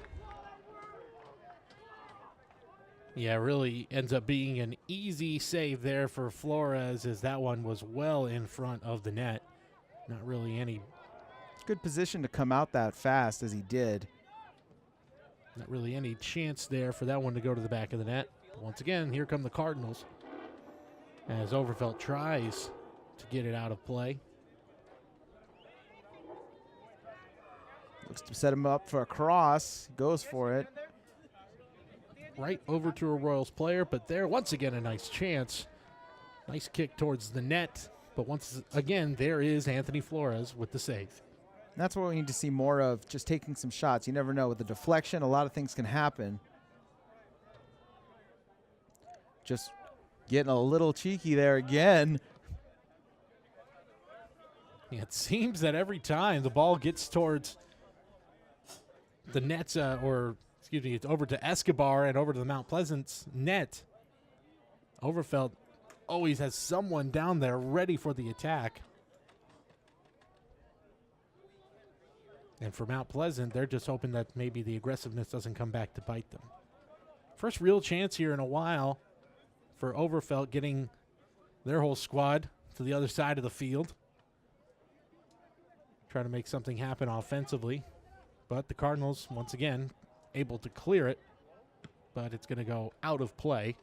Yeah, really ends up being an easy save there for Flores, as that one was well in front of the net. Not really any. Good position to come out that fast as he did. Not really any chance there for that one to go to the back of the net. But once again, here come the Cardinals as Overfelt tries to get it out of play. Looks to set him up for a cross. Goes for it. Right over to a Royals player, but there, once again, a nice chance. Nice kick towards the net, but once again, there is Anthony Flores with the save. That's what we need to see more of, just taking some shots. You never know. With the deflection, a lot of things can happen. Just getting a little cheeky there again. Yeah, it seems that every time the ball gets towards the nets, it's over to Escobar and over to the Mount Pleasant's net, Overfelt always has someone down there ready for the attack. And for Mount Pleasant, they're just hoping that maybe the aggressiveness doesn't come back to bite them. First real chance here in a while for Overfelt, getting their whole squad to the other side of the field. Try to make something happen offensively. But the Cardinals, once again, able to clear it. But it's going to go out of play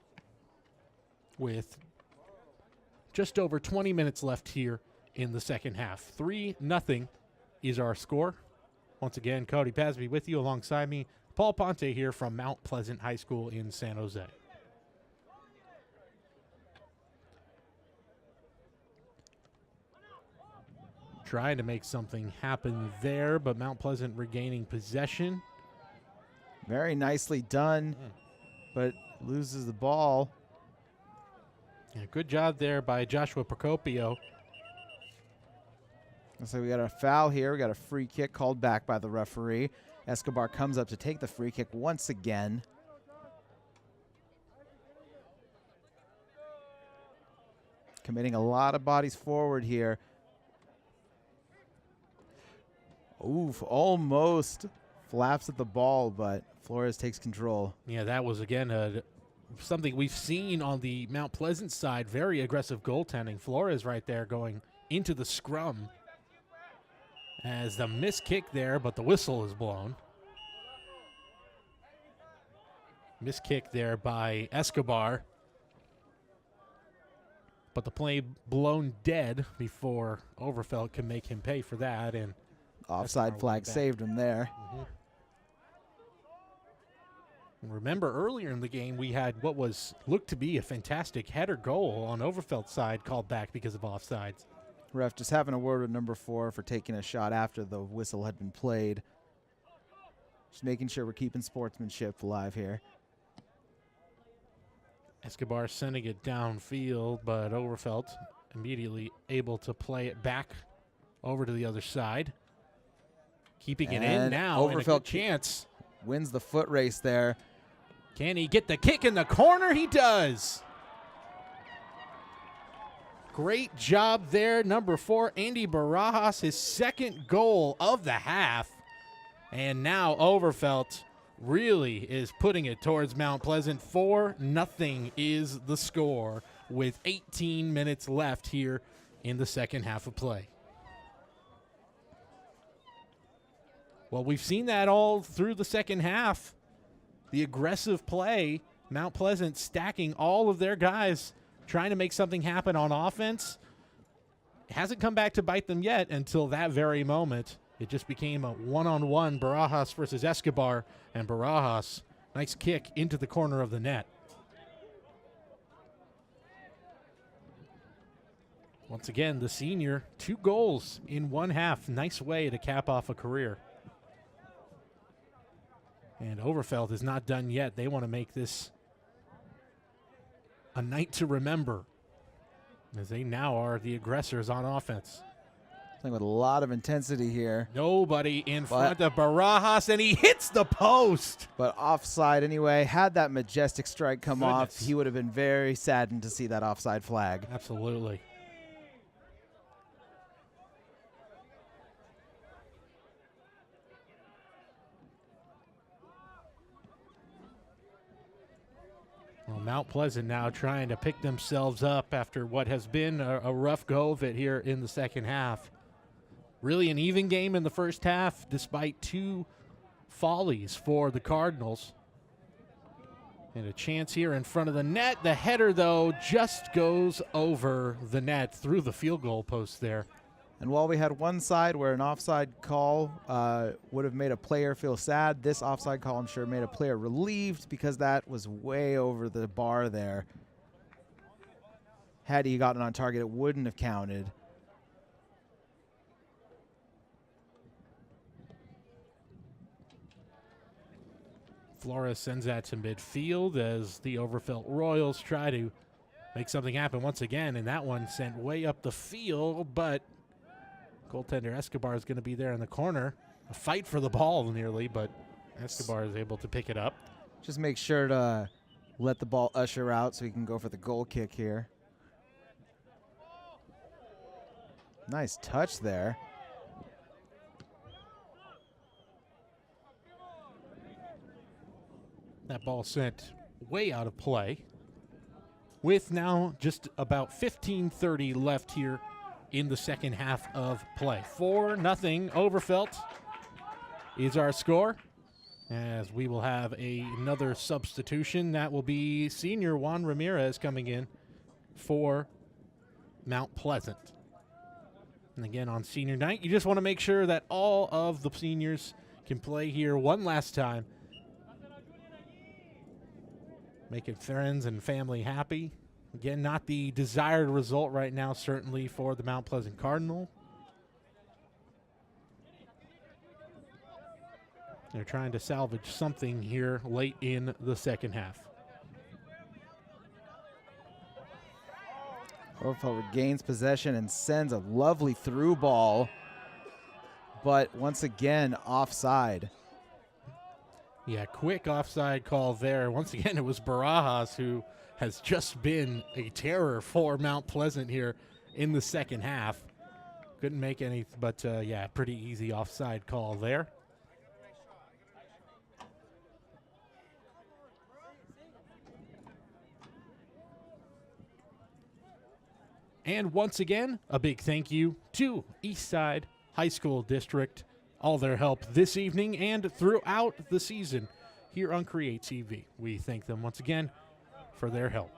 with just over 20 minutes left here in the second half. 3-0 is our score. Once again, Cody Pasby with you alongside me. Paul Ponte here from Mount Pleasant High School in San Jose. Trying to make something happen there, but Mount Pleasant regaining possession. Very nicely done, but loses the ball. Yeah, good job there by Joshua Procopio. So we got a foul here. We got a free kick called back by the referee. Escobar comes up to take the free kick once again. Committing a lot of bodies forward here. Oof, almost flaps at the ball, but Flores takes control. Yeah, that was, again, something we've seen on the Mount Pleasant side. Very aggressive goaltending. Flores right there going into the scrum. As the missed kick there, but the whistle is blown. Missed kick there by Escobar. But the play blown dead before Overfelt can make him pay for that. And offside flag saved him there. Remember, earlier in the game, we had what looked to be a fantastic header goal on Overfelt's side called back because of offsides. Ref just having a word with number 4 for taking a shot after the whistle had been played. Just making sure we're keeping sportsmanship alive here. Escobar sending it downfield, but Overfelt immediately able to play it back over to the other side. Keeping it in now. Overfelt chance. Wins the foot race there. Can he get the kick in the corner? He does. Great job there. Number 4, Andy Barajas, his second goal of the half. And now Overfelt really is putting it towards Mount Pleasant. 4-0 is the score with 18 minutes left here in the second half of play. Well, we've seen that all through the second half. The aggressive play, Mount Pleasant stacking all of their guys, trying to make something happen on offense. It hasn't come back to bite them yet until that very moment. It just became a one-on-one Barajas versus Escobar, and Barajas, nice kick into the corner of the net. Once again, the senior, 2 goals in one half. Nice way to cap off a career. And Overfelt is not done yet. They want to make this a night to remember, as they now are the aggressors on offense. Playing with a lot of intensity here. Nobody in front of Barajas, and he hits the post. But offside anyway. Had that majestic strike come off, he would have been very saddened to see that offside flag. Absolutely. Well, Mount Pleasant now trying to pick themselves up after what has been a rough go of it here in the second half. Really an even game in the first half, despite 2 follies for the Cardinals. And a chance here in front of the net. The header, though, just goes over the net through the field goal post there. And while we had one side where an offside call would have made a player feel sad, this offside call, I'm sure, made a player relieved because that was way over the bar there. Had he gotten on target, it wouldn't have counted. Flores sends that to midfield as the Overfelt Royals try to make something happen once again, and that one sent way up the field, but goaltender Escobar is going to be there in the corner. A fight for the ball nearly, but Escobar is able to pick it up. Just make sure to let the ball usher out so he can go for the goal kick here. Nice touch there. That ball sent way out of play. With now just about 15:30 left here in the second half of play. 4-0 Overfelt is our score, as we will have another substitution. That will be senior Juan Ramirez coming in for Mount Pleasant. And again, on senior night, you just want to make sure that all of the seniors can play here one last time, making friends and family happy. Again, not the desired result right now, certainly, for the Mount Pleasant Cardinal. They're trying to salvage something here late in the second half. Overfelt regains possession and sends a lovely through ball, but once again, offside. Yeah, quick offside call there. Once again, it was Barajas who has just been a terror for Mount Pleasant here in the second half. Couldn't make any, but yeah, pretty easy offside call there. And once again, a big thank you to Eastside High School District, all their help this evening and throughout the season here on CreaTV. We thank them once again for their help.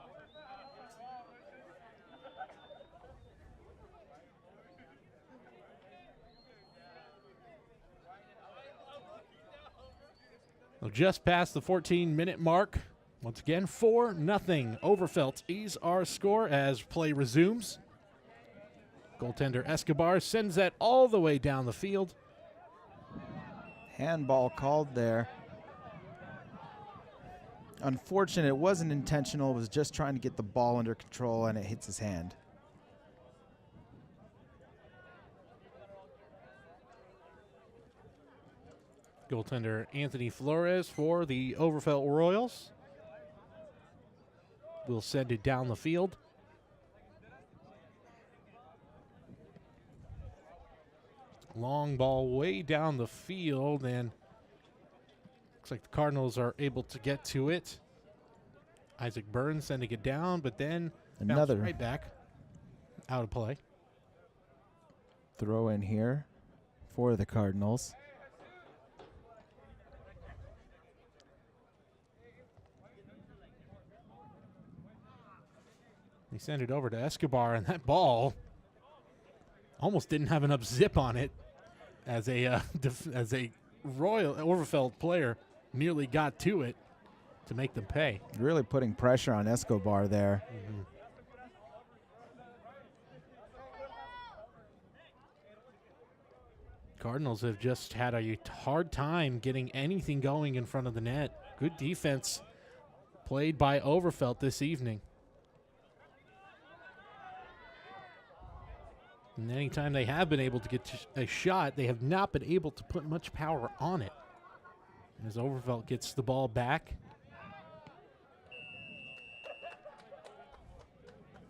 So just past the 14-minute mark. Once again, 4-0. Overfelt is our score as play resumes. Goaltender Escobar sends that all the way down the field. Handball called there. Unfortunate, it wasn't intentional. It was just trying to get the ball under control, and it hits his hand. Goaltender Anthony Flores for the Overfelt Royals will send it down the field. Long ball way down the field, and looks like the Cardinals are able to get to it. Isaac Burns sending it down, but then Another right back out of play. Throw in here for the Cardinals. They send it over to Escobar, and that ball almost didn't have enough zip on it as a Royal Overfelt player nearly got to it to make them pay. Really putting pressure on Escobar there. Cardinals have just had a hard time getting anything going in front of the net. Good defense played by Overfelt this evening. And anytime they have been able to get a shot, they have not been able to put much power on it. As Overfelt gets the ball back.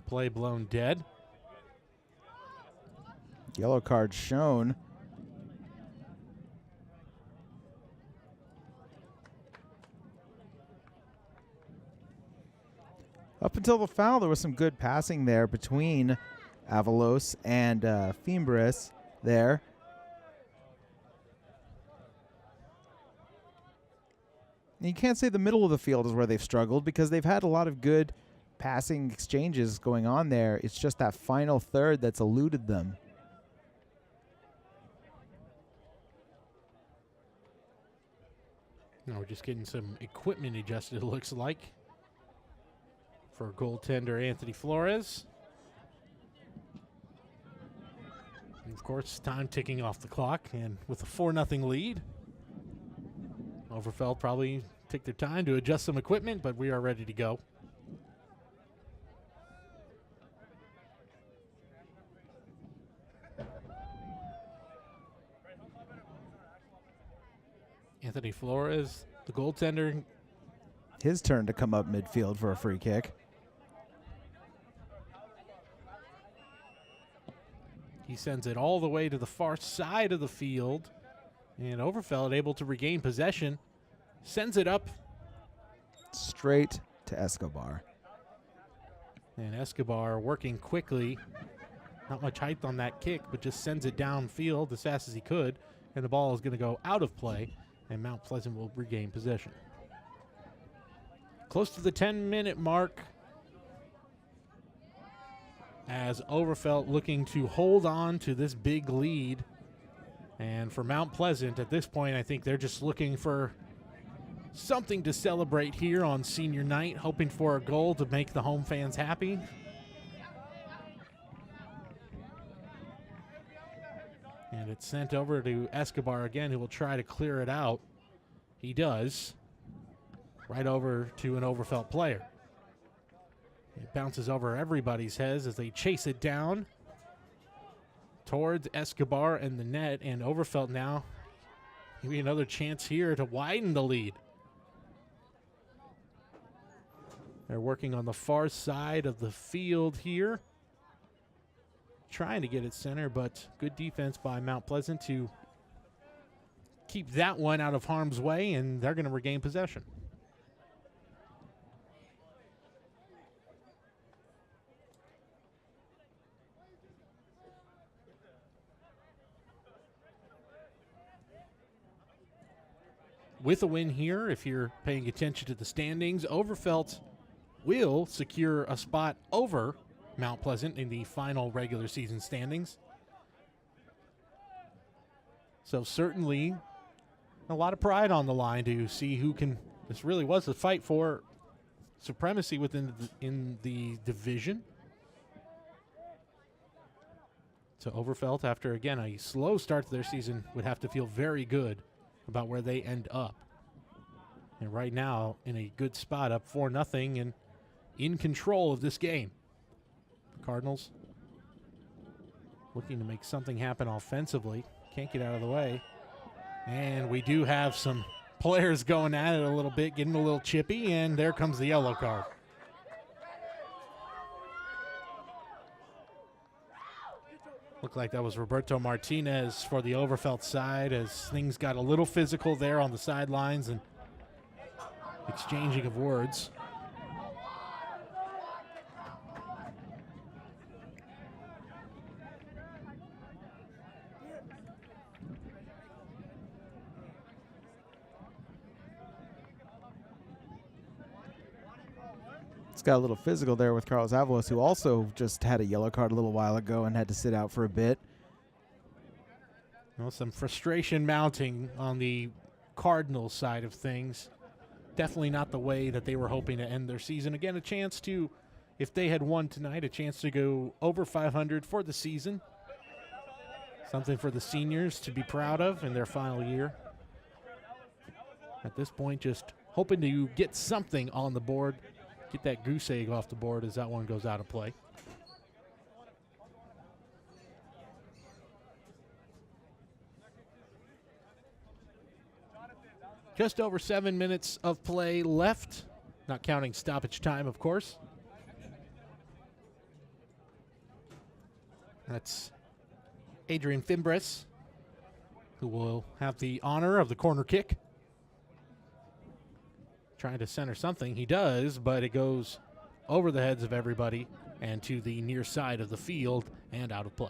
Play blown dead. Yellow card shown. Up until the foul, there was some good passing there between Avalos and Fimbres there. And you can't say the middle of the field is where they've struggled because they've had a lot of good passing exchanges going on there. It's just that final third that's eluded them. No, we're just getting some equipment adjusted, it looks like, for goaltender Anthony Flores. And of course, time ticking off the clock, and with a 4-0 lead, Overfelt probably take their time to adjust some equipment, but we are ready to go. Anthony Flores, the goaltender. His turn to come up midfield for a free kick. He sends it all the way to the far side of the field. And Overfelt able to regain possession. Sends it up. Straight to Escobar. And Escobar working quickly. Not much height on that kick, but just sends it downfield as fast as he could. And the ball is going to go out of play. And Mount Pleasant will regain possession. Close to the 10-minute mark. As Overfelt looking to hold on to this big lead. And for Mount Pleasant, at this point, I think they're just looking for something to celebrate here on senior night, hoping for a goal to make the home fans happy. And it's sent over to Escobar again, who will try to clear it out. He does. Right over to an Overfelt player. It bounces over everybody's heads as they chase it down towards Escobar and the net, and Overfelt now maybe another chance here to widen the lead. They're working on the far side of the field here, trying to get it center, but good defense by Mount Pleasant to keep that one out of harm's way, and they're going to regain possession. With a win here, if you're paying attention to the standings, Overfelt will secure a spot over Mount Pleasant in the final regular season standings. So certainly A lot of pride on the line to see who can. This really was a fight for supremacy within in the division. So Overfelt, after again a slow start to their season, would have to feel very good about where they end up. And right now, in a good spot, up 4-0, and in control of this game. The Cardinals looking to make something happen offensively. Can't get out of the way. And we do have some players going at it a little bit, getting a little chippy, and there comes the yellow card. Looked like that was Roberto Martinez for the Overfelt side, as things got a little physical there on the sidelines and exchanging of words. It's got a little physical there with Carlos Avalos, who also just had a yellow card a little while ago and had to sit out for a bit. Well, some frustration mounting on the Cardinals side of things. Definitely not the way that they were hoping to end their season. Again, a chance to, if they had won tonight, a chance to go over 500 for the season. Something for the seniors to be proud of in their final year. At this point, just hoping to get something on the board. Get that goose egg off the board as that one goes out of play. Just over 7 minutes of play left, not counting stoppage time, of course. That's Adrian Fimbres, who will have the honor of the corner kick. Trying to center something. He does, but it goes over the heads of everybody and to the near side of the field and out of play.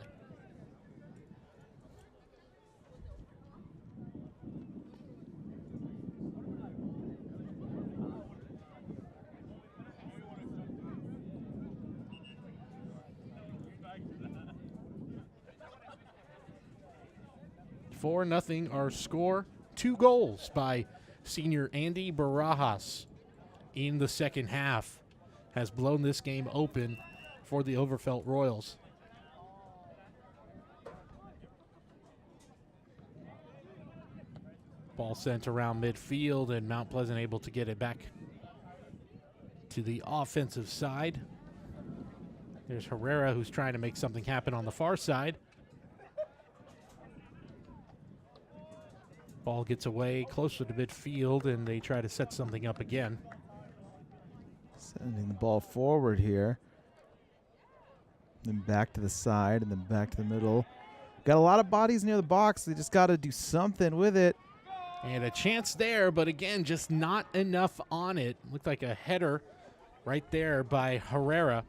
For nothing, our score. 2 goals by senior Andy Barajas in the second half has blown this game open for the Overfelt Royals. Ball sent around midfield, and Mount Pleasant able to get it back to the offensive side. There's Herrera, who's trying to make something happen on the far side. Ball gets away closer to midfield, and they try to set something up again. Sending the ball forward here. Then back to the side, and then back to the middle. Got a lot of bodies near the box. They just got to do something with it. And a chance there, but again, just not enough on it. Looked like a header right there by Herrera,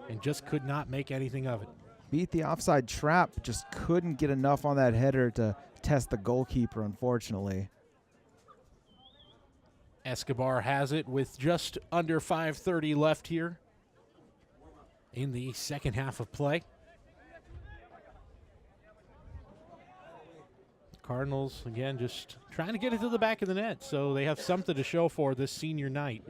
and just could not make anything of it. Beat the offside trap, just couldn't get enough on that header to test the goalkeeper, unfortunately. Escobar has it with just under 5:30 left here in the second half of play. Cardinals, again, just trying to get it to the back of the net, so they have something to show for this senior night.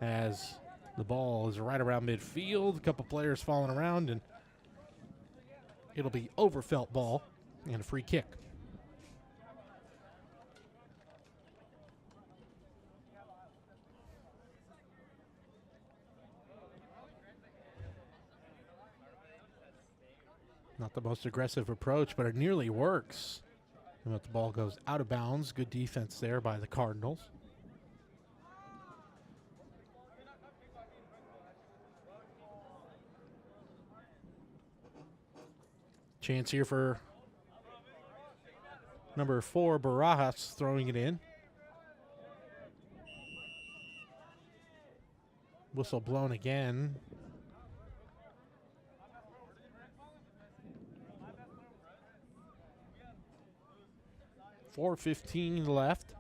As the ball is right around midfield, a couple players falling around, and it'll be Overfelt ball and a free kick. Not the most aggressive approach, but it nearly works. And the ball goes out of bounds. Good defense there by the Cardinals. Chance here for number 4, Barajas, throwing it in. Whistle blown again. .4:15 left.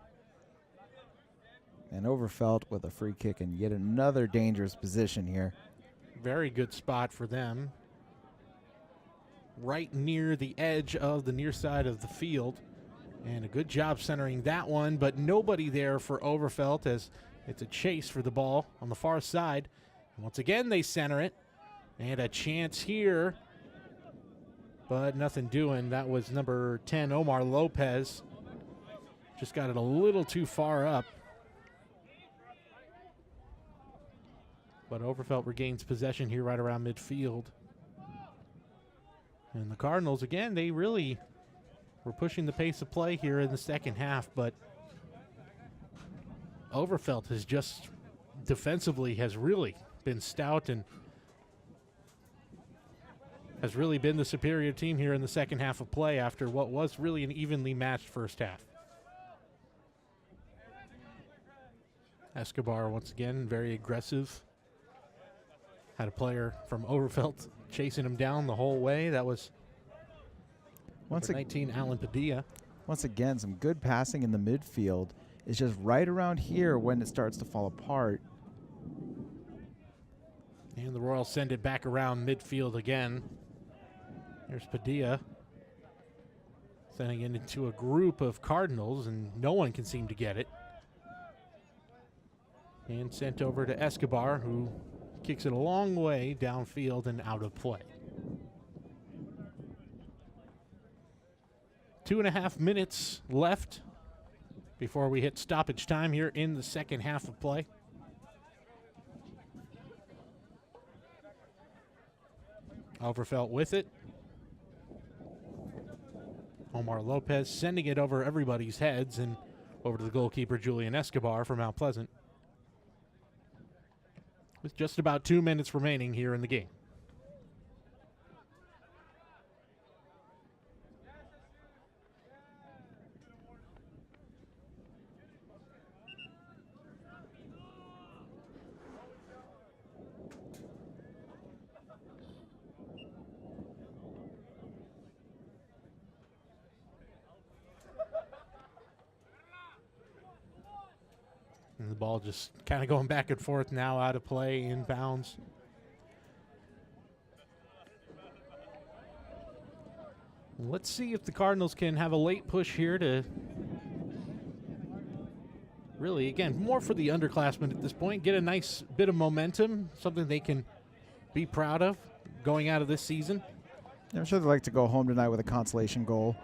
And Overfelt with a free kick and yet another dangerous position here. Very good spot for them. Right near the edge of the near side of the field. And a good job centering that one, but nobody there for Overfelt as it's a chase for the ball on the far side. And once again, they center it. And a chance here, but nothing doing. That was number 10, Omar Lopez. Just got it a little too far up. But Overfelt regains possession here right around midfield. And the Cardinals, again, they really were pushing the pace of play here in the second half, but Overfelt has just defensively has really been stout and has really been the superior team here in the second half of play after what was really an evenly matched first half. Escobar, once again, very aggressive. Had a player from Overfelt chasing him down the whole way. That was number 19, Alan Padilla. Once again, some good passing in the midfield. It's just right around here when it starts to fall apart. And the Royals send it back around midfield again. There's Padilla sending it into a group of Cardinals, and no one can seem to get it. And sent over to Escobar, who kicks it a long way downfield and out of play. 2.5 minutes left before we hit stoppage time here in the second half of play. Overfelt with it. Omar Lopez sending it over everybody's heads and over to the goalkeeper, Julian Escobar from Mount Pleasant. With just about 2 minutes remaining here in the game. And the ball just kind of going back and forth now, out of play, inbounds. Let's see if the Cardinals can have a late push here to really, again, more for the underclassmen at this point, get a nice bit of momentum, something they can be proud of going out of this season. Yeah, I'm sure they'd like to go home tonight with a consolation goal.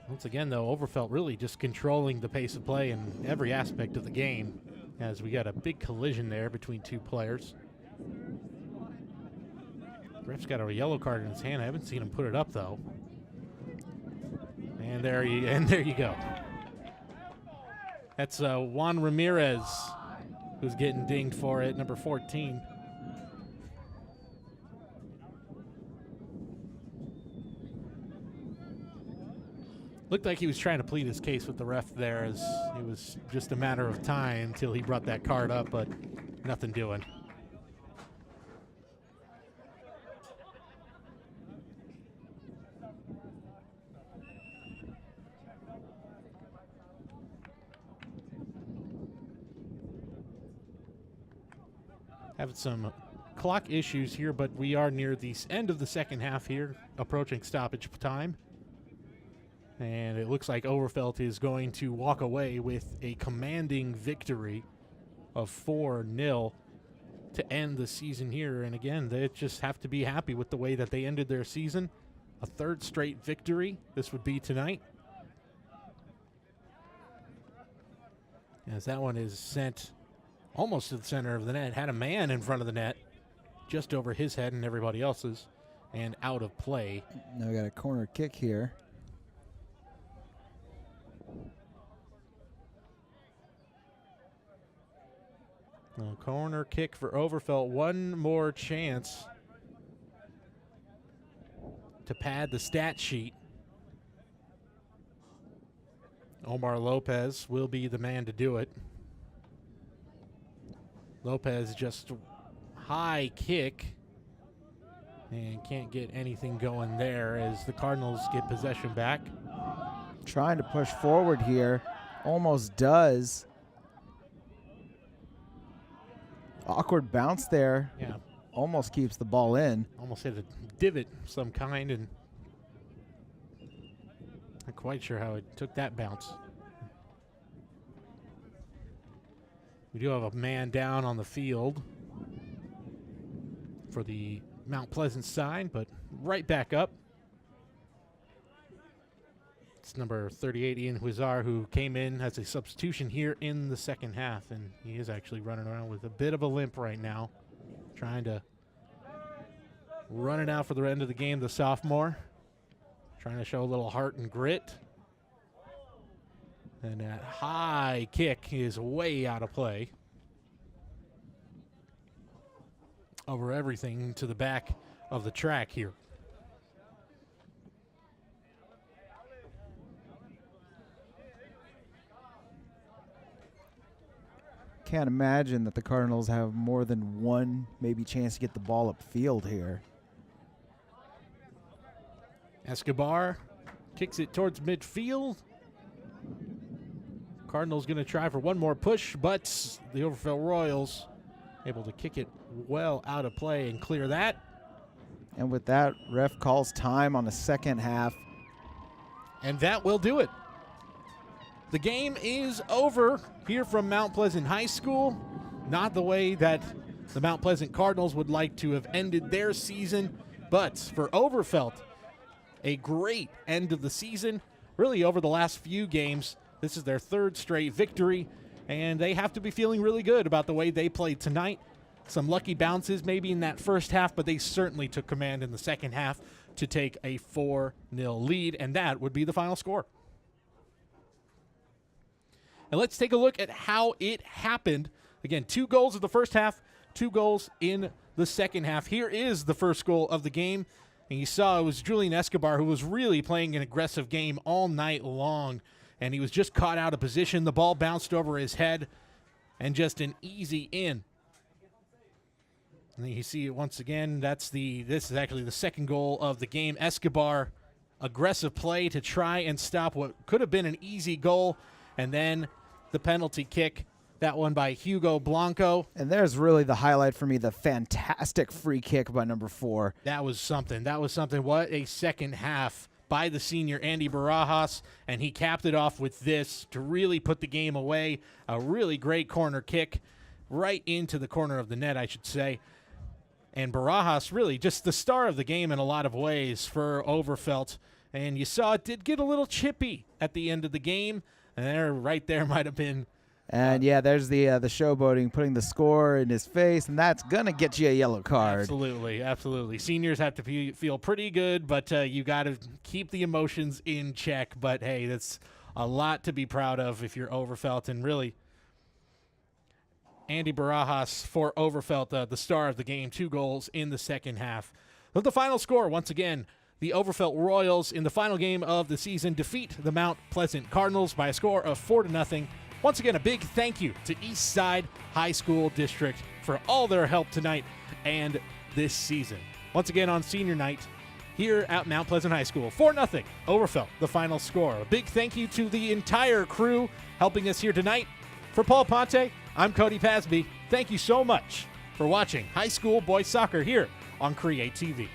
Once again, though, Overfelt really just controlling the pace of play in every aspect of the game as we got a big collision there between two players. Ref's got a yellow card in his hand. I haven't seen him put it up, though. And there you go. That's Juan Ramirez who's getting dinged for it, number 14. Looked like he was trying to plead his case with the ref there, as it was just a matter of time until he brought that card up, but nothing doing. Having some clock issues here, but we are near the end of the second half here, approaching stoppage time. And it looks like Overfelt is going to walk away with a commanding victory of 4-0 to end the season here. And again, they just have to be happy with the way that they ended their season. A third straight victory, this would be tonight. As that one is sent almost to the center of the net. Had a man in front of the net, just over his head and everybody else's, and out of play. Now we got a corner kick here. A corner kick for Overfelt. One more chance to pad the stat sheet. Omar Lopez will be the man to do it. Lopez just high kick and can't get anything going there as the Cardinals get possession back. Trying to push forward here. Almost does. Awkward bounce there. Yeah. Almost keeps the ball in. Almost hit a divot of some kind, and the quite sure how it took that bounce. We do have a man down on the field for the Mount Pleasant side, but right back up. It's number 38, Ian Huizar, who came in as a substitution here in the second half, and he is actually running around with a bit of a limp right now, trying to run it out for the end of the game, the sophomore. Trying to show a little heart and grit. And that high kick is way out of play. Over everything to the back of the track here. Can't imagine that the Cardinals have more than one maybe chance to get the ball upfield here. Escobar kicks it towards midfield. Cardinals going to try for one more push, but the Overfelt Royals able to kick it well out of play and clear that. And with that, ref calls time on the second half. And that will do it. The game is over here from Mount Pleasant High School. Not the way that the Mount Pleasant Cardinals would like to have ended their season, but for Overfelt, a great end of the season. Really, over the last few games, this is their third straight victory, and they have to be feeling really good about the way they played tonight. Some lucky bounces maybe in that first half, but they certainly took command in the second half to take a 4-0 lead, and that would be the final score. And let's take a look at how it happened. Again, 2 goals in the first half, 2 goals in the second half. Here is the first goal of the game. And you saw it was Julian Escobar who was really playing an aggressive game all night long. And he was just caught out of position. The ball bounced over his head and just an easy in. And then you see it once again. This is actually the second goal of the game. Escobar, aggressive play to try and stop what could have been an easy goal. And then the penalty kick. That one by Hugo Blanco. And there's really the highlight for me, the fantastic free kick by number 4. That was something. What a second half by the senior Andy Barajas. And he capped it off with this to really put the game away. A really great corner kick right into the corner of the net, I should say. And Barajas really just the star of the game in a lot of ways for Overfelt. And you saw it did get a little chippy at the end of the game. And right there might have been. And yeah, there's the showboating, putting the score in his face, and that's gonna get you a yellow card. Absolutely, absolutely. Seniors have to feel pretty good, but you got to keep the emotions in check. But hey, that's a lot to be proud of if you're Overfelt, and really, Andy Barajas for Overfelt, the star of the game, 2 goals in the second half. But the final score, once again, the Overfelt Royals in the final game of the season defeat the Mount Pleasant Cardinals by a score of 4-0. Once again, a big thank you to Eastside High School District for all their help tonight and this season. Once again on senior night here at Mount Pleasant High School, 4-0, Overfelt, the final score. A big thank you to the entire crew helping us here tonight. For Paul Ponte, I'm Cody Pasby. Thank you so much for watching high school boys soccer here on CreaTV.